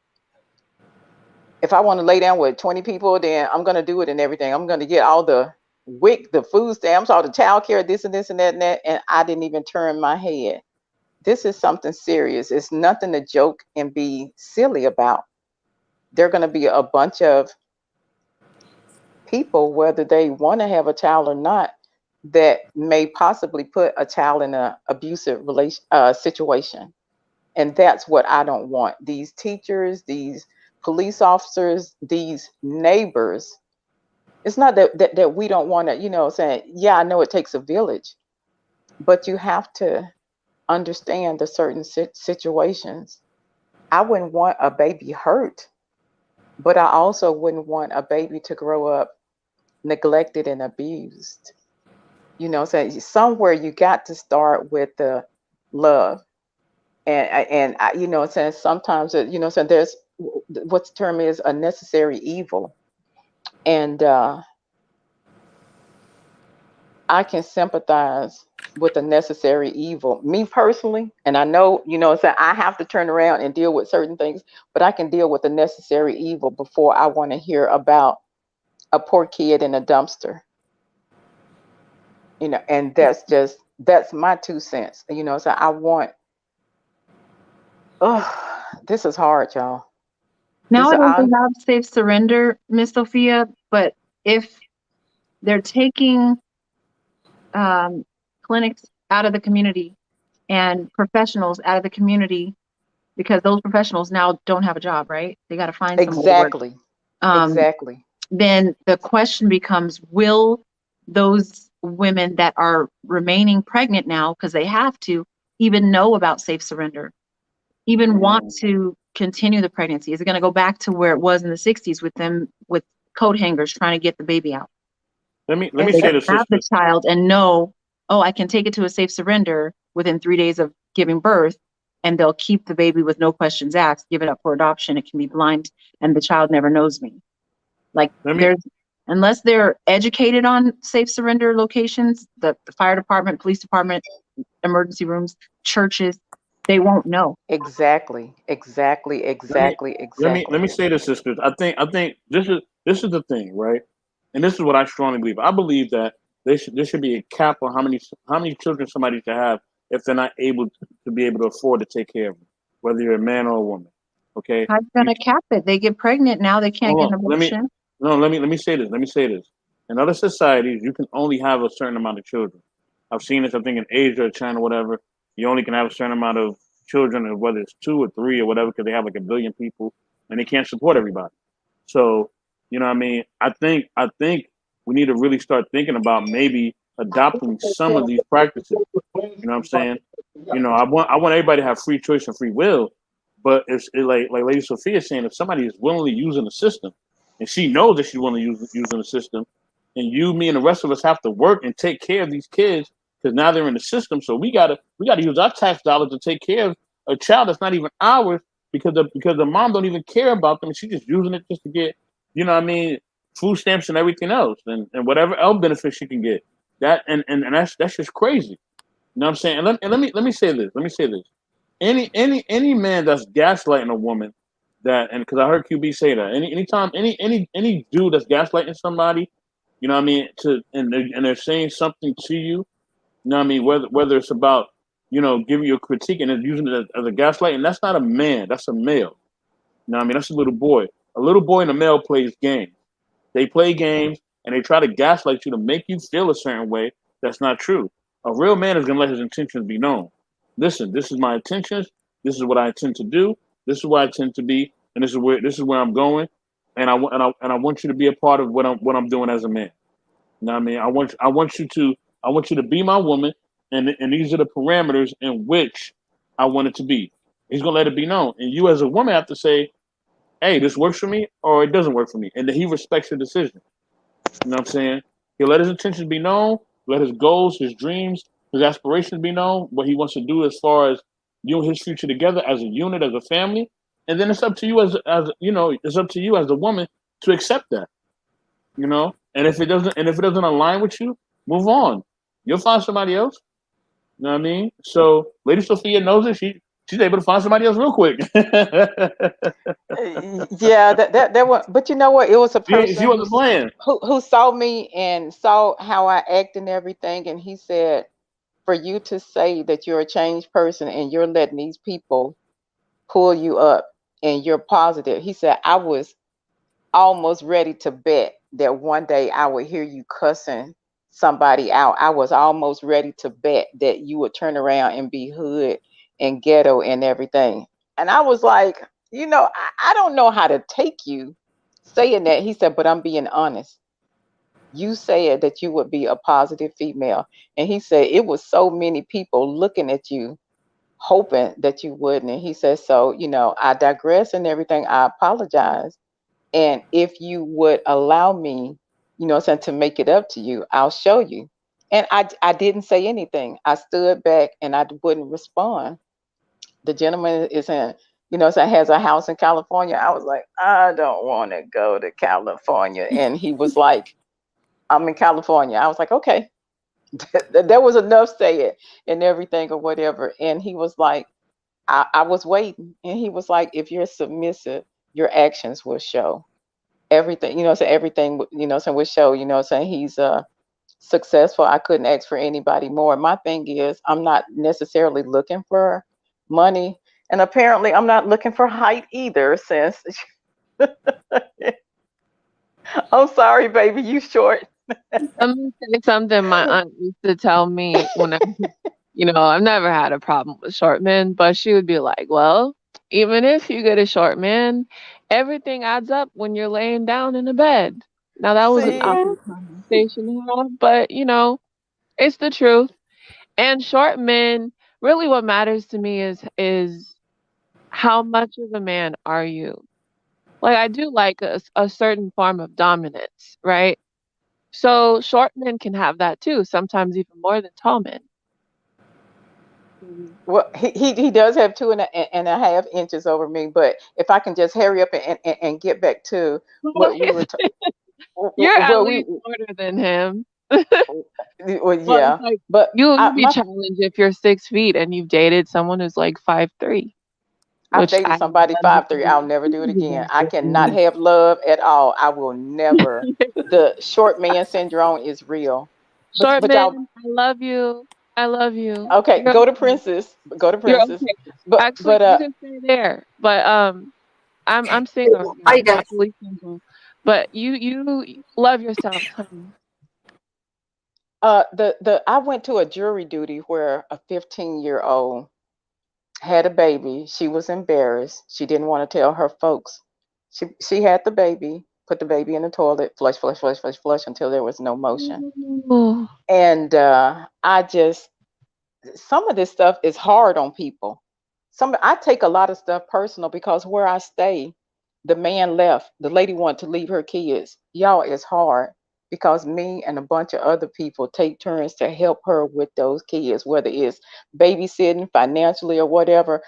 if I want to lay down with 20 people, then I'm going to do it and everything. I'm going to get all the WIC, the food stamps, all the child care, this and this and that and that." And I didn't even turn my head. This is something serious. It's nothing to joke and be silly about. There are going to be a bunch of people, whether they want to have a child or not, that may possibly put a child in an abusive situation. And that's what I don't want. These teachers, these police officers, these neighbors. It's not that we don't want to, saying, yeah, I know it takes a village, but you have to understand the certain situations. I wouldn't want a baby hurt, but I also wouldn't want a baby to grow up neglected and abused. Saying somewhere you got to start with the love. And I, saying sometimes, saying there's what the term is, a necessary evil. And I can sympathize with the necessary evil, me personally. And I know, saying I have to turn around and deal with certain things, but I can deal with the necessary evil before I want to hear about a poor kid in a dumpster. And that's my 2 cents. So I want, oh, this is hard, y'all. Now This I don't I think I have safe surrender, Miss Sophia, but if they're taking clinics out of the community and professionals out of the community, because those professionals now don't have a job, right? They got to find somewhere to work. Exactly. Um, Exactly. then the question becomes, will those women that are remaining pregnant now, because they have to, even know about safe surrender, even want Mm. to continue the pregnancy? Is it going to go back to where it was in the 60s with them with coat hangers trying to get the baby out? Let me And They say can this, have the sister. child and know, oh, I can take it to a safe surrender within 3 days of giving birth, and they'll keep the baby with no questions asked, give it up for adoption. It can be blind, and the child never knows me. Like, Let me there's, unless they're educated on safe surrender locations, the fire department, police department, emergency rooms, churches, they won't know. exactly. Exactly. let me Exactly. let me Exactly. say this, sisters. I think this is the thing, right? And this is what I strongly believe. I believe that there should be a cap on how many children somebody should have if they're not able to be able to afford to take care of them, whether you're a man or a woman. Okay, How you you gonna cap it? They get pregnant now, they can't hold get on. an abortion. Let me say this. Let me say this. In other societies, you can only have a certain amount of children. I've seen this. I think in Asia or China, whatever, you only can have a certain amount of children, or whether it's two or three or whatever, because they have like a billion people and they can't support everybody. So, what I mean. I think we need to really start thinking about maybe adopting some of these practices. You know what I'm saying? I want everybody to have free choice and free will, but like Lady Sophia is saying, if somebody is willingly using the system, and she knows that she's willing to using the system, and you, me, and the rest of us have to work and take care of these kids because now they're in the system. So we gotta use our tax dollars to take care of a child that's not even ours because the mom don't even care about them. And she's just using it just to get, what I mean, food stamps and everything else, and whatever else benefits she can get. And that's just crazy. You know what I'm saying? And let me say this. Let me say this. Any man that's gaslighting a woman, that, and because I heard QB say that, anytime any dude that's gaslighting somebody, what I mean, and they're saying something to you, what I mean, whether it's about, giving you a critique and then using it as a gaslight, and that's not a man, that's a male. What I mean, that's a little boy. A little boy and a male plays games. They play games and they try to gaslight you to make you feel a certain way. That's not true. A real man is gonna let his intentions be known. Listen, this is my intentions. This is what I intend to do. This is where I tend to be, and this is where I'm going. And I want you to be a part of what I'm doing as a man. You know what I mean? I want you to be my woman, and these are the parameters in which I want it to be. He's gonna let it be known, and you as a woman have to say, "Hey, this works for me," or "It doesn't work for me," and that he respects your decision. You know what I'm saying? He'll let his intentions be known, let his goals, his dreams, his aspirations be known, what he wants to do as far as you and his future together as a unit, as a family. And then it's up to you it's up to you as a woman to accept that. And if it doesn't align with you, move on. You'll find somebody else. You know what I mean? So Lady Sophia knows it. She's able to find somebody else real quick. Yeah, that was. But you know what? It was a she person wasn't playing. who saw me and saw how I act and everything, and he said, for you to say that you're a changed person and you're letting these people pull you up and you're positive. He said, I was almost ready to bet that one day I would hear you cussing somebody out. I was almost ready to bet that you would turn around and be hood and ghetto and everything. And I was like, I don't know how to take you saying that. He said, but I'm being honest. You said that you would be a positive female. And he said, it was so many people looking at you, hoping that you wouldn't. And he said, so, I digress and everything. I apologize. And if you would allow me, to make it up to you, I'll show you. And I didn't say anything. I stood back and I wouldn't respond. The gentleman is in, so has a house in California. I was like, I don't want to go to California. And he was like, I'm in California. I was like, okay. There was enough said and everything or whatever. And he was like, I was waiting. And he was like, if you're submissive, your actions will show everything, so everything, so will show, saying he's successful. I couldn't ask for anybody more. My thing is, I'm not necessarily looking for money. And apparently, I'm not looking for height either, since I'm sorry, baby, you short. Let me say something my aunt used to tell me when I've never had a problem with short men, but she would be like, well, Even if you get a short man, everything adds up when you're laying down in a bed. Now that was an See, Okay. awkward conversation to have, but it's the truth. And short men, really what matters to me is how much of a man are you? Like I do like a certain form of dominance, right? So short men can have that too, sometimes even more than tall men. Mhm. well, he does have 2.5 inches over me, but if I can just hurry up and get back to what we were, You're at well, least shorter than him. well, Well, it's yeah, like but you'll be my challenged if you're 6 feet and you've dated someone who's like 5'3", I've which dated I have somebody done 5'3". I'll before. never do it again. I cannot have love at all. I will never. The short man syndrome is real. Short But y'all, man, I love you. I love you. okay, You're go to okay. Princess. Go to You're Princess. okay. But Actually, but you can stay there. But I'm single, Are yeah, you guys? happily single. But you love yourself, honey. the I went to a jury duty where a 15-year-old had a baby. She was embarrassed. She didn't want to tell her folks. She had the baby, put the baby in the toilet, flush, flush, flush, flush, flush until there was no motion. Oh, And I just some of this stuff is hard on people. I take a lot of stuff personal because where I stay, the man left. The lady wanted to leave her kids. Y'all, it's hard because me and a bunch of other people take turns to help her with those kids, whether it's babysitting, financially, or whatever.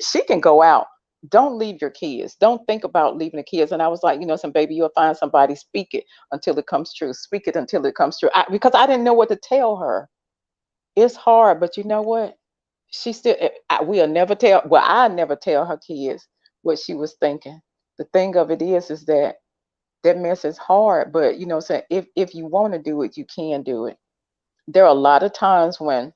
She can go out. Don't leave your kids. Don't think about leaving the kids. And I was like, some baby, you'll find somebody. Speak it until it comes true. Speak it until it comes true. Because I didn't know what to tell her. It's hard, but you know what? She still, we'll never tell. Well, I never tell her kids what she was thinking. The thing of it is that that mess is hard. But saying if you want to do it, you can do it. There are a lot of times when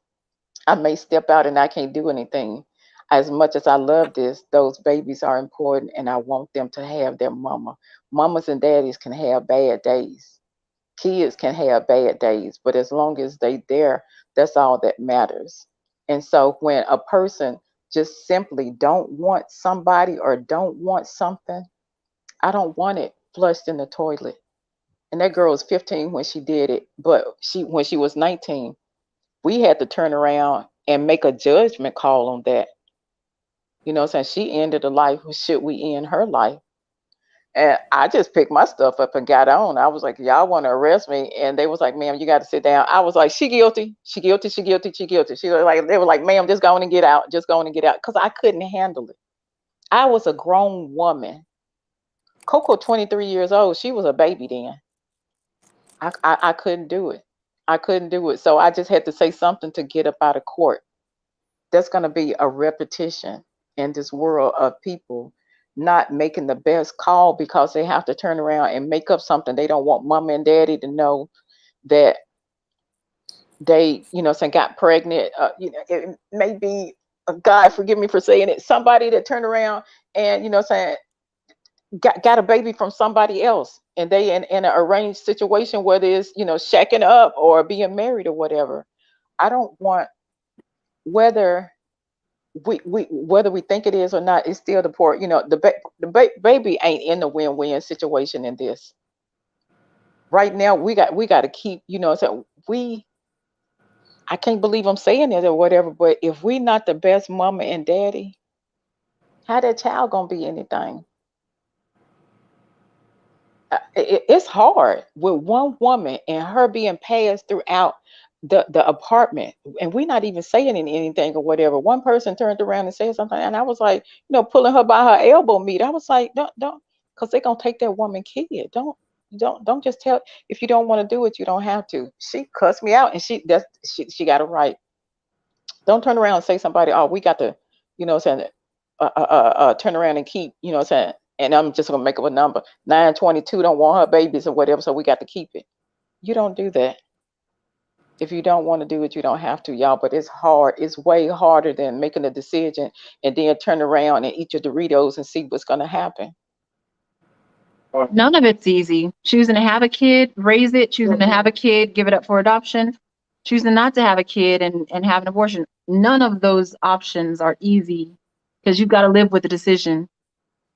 I may step out and I can't do anything. As much as I love this, those babies are important, and I want them to have their mama. Mamas and daddies can have bad days. Kids can have bad days, but as long as they there, that's all that matters. And so when a person just simply don't want somebody or don't want something, I don't want it flushed in the toilet. And that girl was 15 when she did it, but she when she was 19, we had to turn around and make a judgment call on that. Saying she ended a life, should we end her life? And I just picked my stuff up and got on. I was like, y'all want to arrest me? And they was like, ma'am, you got to sit down. I was like, she guilty. She guilty. She guilty. She guilty. She was like, they were like, ma'am, just go on and get out. Just go on and get out. Because I couldn't handle it. I was a grown woman. Coco, 23 years old. She was a baby then. I couldn't do it. I couldn't do it. So I just had to say something to get up out of court. That's going to be a repetition in this world of people not making the best call because they have to turn around and make up something. They don't want mama and daddy to know that they, saying got pregnant. It may be, God forgive me for saying it, somebody that turned around and, saying got a baby from somebody else, and they in an arranged situation, whether it's, shacking up or being married or whatever. I don't want, whether we whether we think it is or not, it's still the poor. Baby ain't in the win-win situation in this. Right now, we got to keep. So I can't believe I'm saying it or whatever, but if we not the best mama and daddy, how that child gonna be anything? It's hard with one woman and her being passed throughout the apartment, and we're not even saying anything or whatever. One person turned around and said something, and I was like, pulling her by her elbow meat. I was like, don't, because they're gonna take that woman kid. Don't just tell. If you don't want to do it, you don't have to. She cussed me out, and she got it right. Don't turn around and say somebody, oh, we got to, saying, turn around and keep, saying, and I'm just gonna make up a number. 922 don't want her babies or whatever, so we got to keep it. You don't do that. If you don't want to do it, you don't have to, y'all. But it's hard. It's way harder than making a decision and then turn around and eat your Doritos and see what's gonna happen. None of it's easy. Choosing to have a kid, raise it, choosing to have a kid, give it up for adoption, choosing not to have a kid and have an abortion. None of those options are easy. because you've got to live with the decision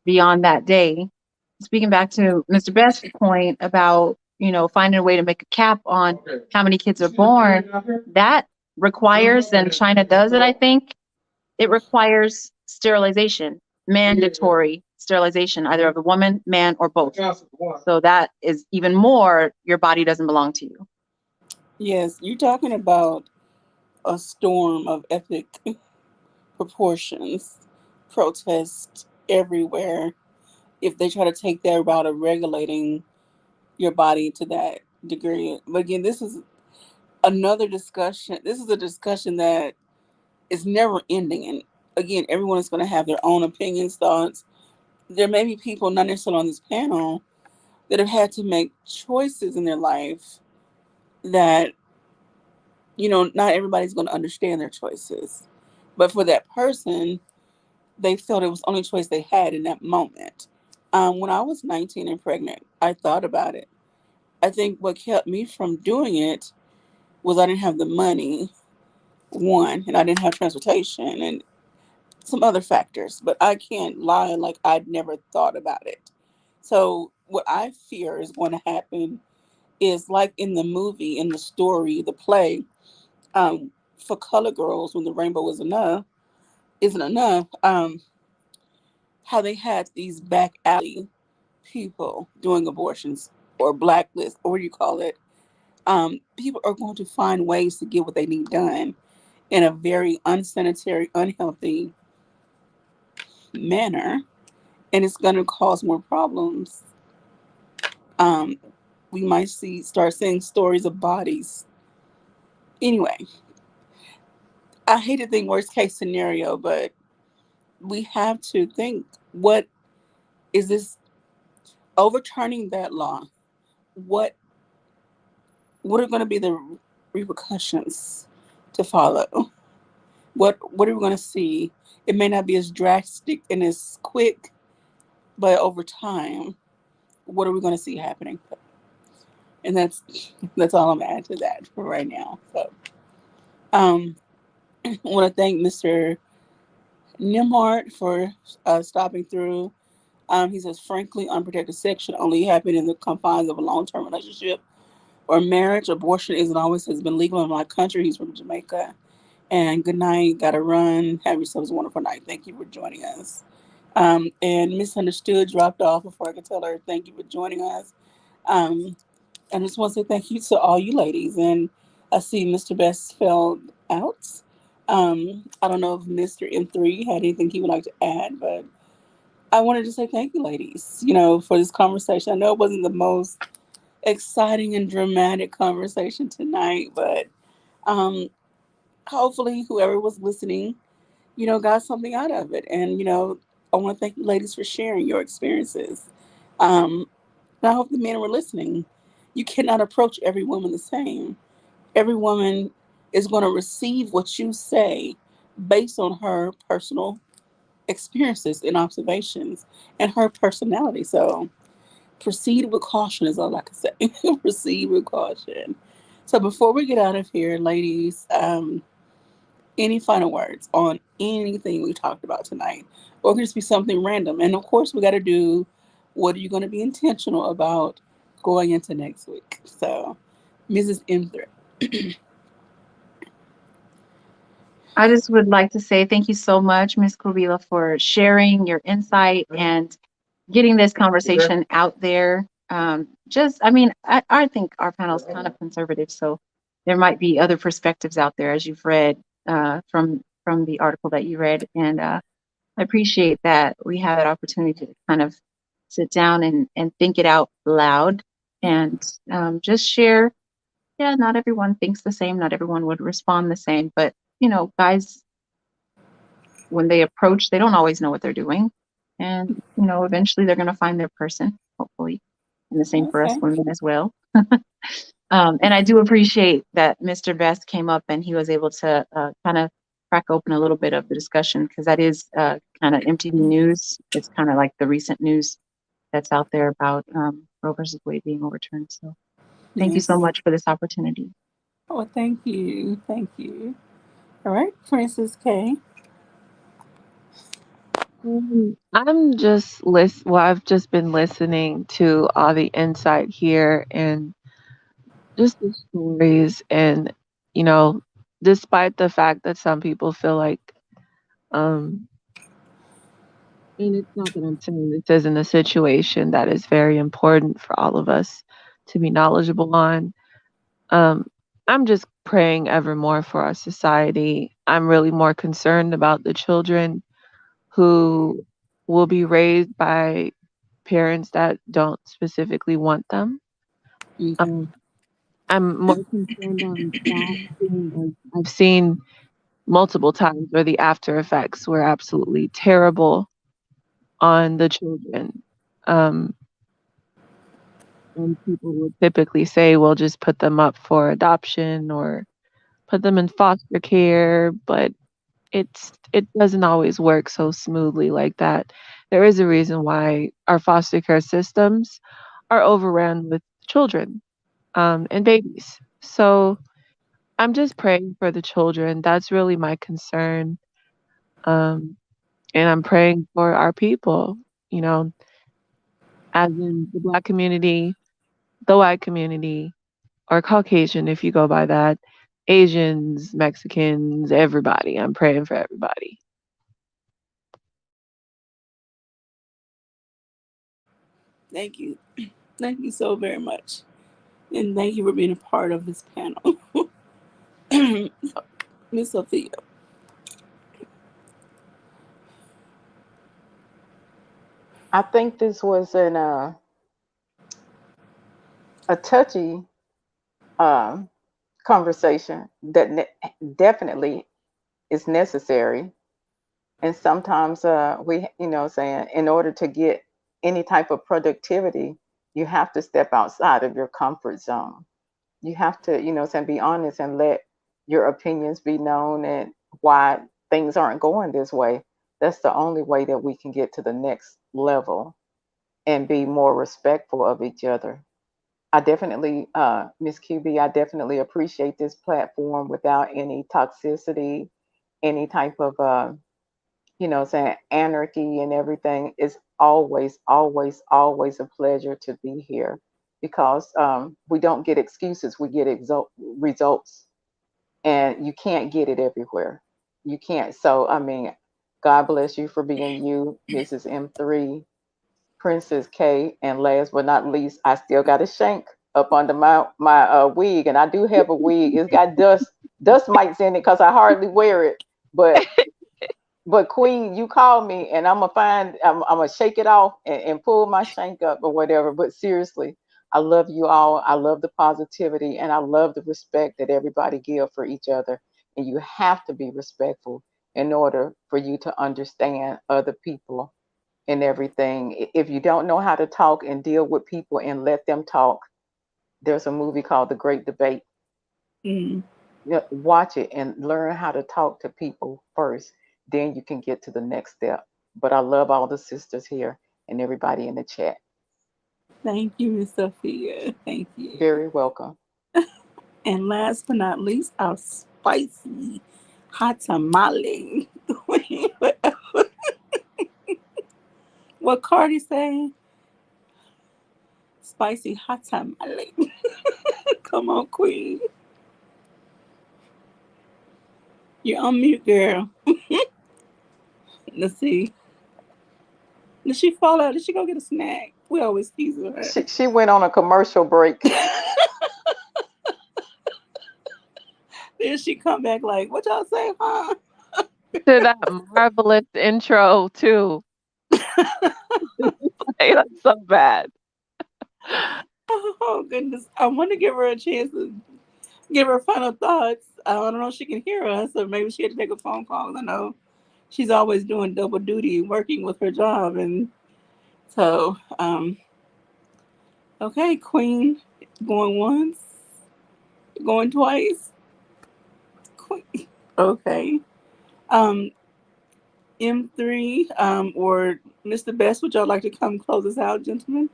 beyond that day. Speaking back to Mr. Best's point about, finding a way to make a cap on how many kids are born, that requires, and China does it, I think, it requires sterilization, mandatory sterilization, either of a woman, man, or both. So that is even more, your body doesn't belong to you. Yes, you're talking about a storm of epic proportions, protests everywhere. If they try to take that route of regulating your body to that degree. But again, this is another discussion. This is a discussion that is never ending. And again, everyone is going to have their own opinions, thoughts. There may be people, not necessarily on this panel, that have had to make choices in their life that, not everybody's going to understand their choices. But for that person, they felt it was the only choice they had in that moment. When I was 19 and pregnant, I thought about it. I think what kept me from doing it was I didn't have the money, one, and I didn't have transportation and some other factors. But I can't lie like I'd never thought about it. So what I fear is going to happen is like in the movie, in the story, the play, for Color Girls, when the rainbow was enough, isn't enough. How they had these back alley people doing abortions or blacklist, or what do you call it? People are going to find ways to get what they need done in a very unsanitary, unhealthy manner, and it's going to cause more problems. Um, we might start seeing stories of bodies. Anyway, I hate to think worst case scenario, but we have to think: what is this overturning that law? What what are going to be the repercussions to follow? What are we going to see? It may not be as drastic and as quick, but over time, what are we going to see happening? And that's all I'm adding to that for right now. So, um, I want to thank Mr. Nimhart for stopping through. He says, frankly, unprotected sex should only happen in the confines of a long-term relationship or marriage. Abortion isn't always has been legal in my country. He's from Jamaica. And good night. Gotta run. Have yourselves a wonderful night. Thank you for joining us. And Misunderstood dropped off before I could tell her thank you for joining us. Um, I just want to say thank you to all you ladies. And I see Mr. Best fell out. I don't know if Mr. M3 had anything he would like to add, but I wanted to say thank you, ladies, for this conversation. I know it wasn't the most exciting and dramatic conversation tonight, but um, hopefully whoever was listening, got something out of it. And, I want to thank you ladies for sharing your experiences. Um, and I hope the men were listening. You cannot approach every woman the same. Every woman is going to receive what you say based on her personal experiences and observations and her personality. So proceed with caution is all I can say. Proceed with caution. So before we get out of here, ladies, any final words on anything we talked about tonight? Or it could just be something random. And of course, we got to do what are you going to be intentional about going into next week? So, Mrs. M3. I just would like to say thank you so much, Ms. Kobila, for sharing your insight and getting this conversation out there. I think our panel is kind of conservative, so there might be other perspectives out there, as you've read from the article that you read, and I appreciate that we have that opportunity to kind of sit down and think it out loud and just share. Yeah, not everyone thinks the same, not everyone would respond the same, but guys, when they approach, they don't always know what they're doing. And, eventually they're going to find their person, hopefully. And the same for us Okay. women as well. And I do appreciate that Mr. Best came up and he was able to kind of crack open a little bit of the discussion, because that is kind of MTV news. It's kind of like the recent news that's out there about Roe versus Wade being overturned. So thank you so Yes. much for this opportunity. Oh, thank you. Thank you. All right, Princess K. I'm just well, I've just been listening to all the insight here and just the stories and you know, despite the fact that some people feel like um and it's not that I'm saying this isn't a situation that is very important for all of us to be knowledgeable on. Um, I'm just praying ever more for our society. I'm really more concerned about the children who will be raised by parents that don't specifically want them. Okay. Um, I'm more concerned on that. I've seen multiple times where the after effects were absolutely terrible on the children. Um, and people would typically say, well, just put them up for adoption or put them in foster care, but it doesn't always work so smoothly like that. There is a reason why our foster care systems are overrun with children and babies. So I'm just praying for the children. That's really my concern. Um, and I'm praying for our people, you know, as in the Black community, the white community, or Caucasian if you go by that, Asians, Mexicans, everybody. I'm praying for everybody. Thank you. Thank you so very much. And thank you for being a part of this panel. Miss Sophia. I think this was a touchy um, conversation that definitely is necessary. And sometimes we, saying in order to get any type of productivity, you have to step outside of your comfort zone. You have to, saying be honest and let your opinions be known and why things aren't going this way. That's the only way that we can get to the next level and be more respectful of each other. I definitely, Miss QB, I definitely appreciate this platform without any toxicity, any type of, saying anarchy and everything. It's always, always, always a pleasure to be here because we don't get excuses, we get results, and you can't get it everywhere. You can't. So, I mean, God bless you for being you, Mrs. M3, Princess K, and last but not least, I still got a shank up under my wig, and I do have a wig. It's got dust mites in it because I hardly wear it. But Queen, you call me, and I'm gonna shake it off and pull my shank up or whatever. But seriously, I love you all. I love the positivity, and I love the respect that everybody give for each other. And you have to be respectful in order for you to understand other people and everything. If you don't know how to talk and deal with people and let them talk, there's a movie called The Great Debate. Mm, Watch it and learn how to talk to people first. Then you can get to the next step. But I love all the sisters here and everybody in the chat. thank you, Miss Sophia. Thank you. Very welcome. And last but not least, our spicy hot tamale. What Cardi say? Spicy hot tamale. Come on, Queen. You're on mute, girl. Let's see. Did she fall out? Did she go get a snack? We always tease her. She went on a commercial break. Then she come back like, what y'all say, huh? To that marvelous intro too. Hey, that's so bad. Oh goodness. I want to give her a chance to give her final thoughts. I don't know if she can hear us, or maybe she had to take a phone call. I know she's always doing double duty, working with her job, and so okay, Queen, going once, going twice. Queen. Okay. Um, M3 or Mr. Best, would y'all like to come close us out, gentlemen?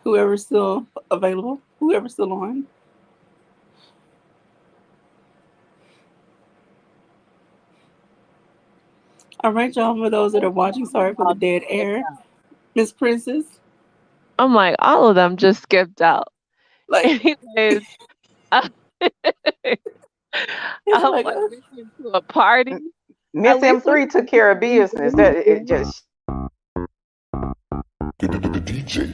Whoever's still available, whoever's still on. All right, y'all. For those that are watching, sorry for the dead air. Miss Princess, I'm like, all of them just skipped out. like Anyways, I, it's I'm like like, we went to a party. At Miss least we M3 took care of business. That it just DJ.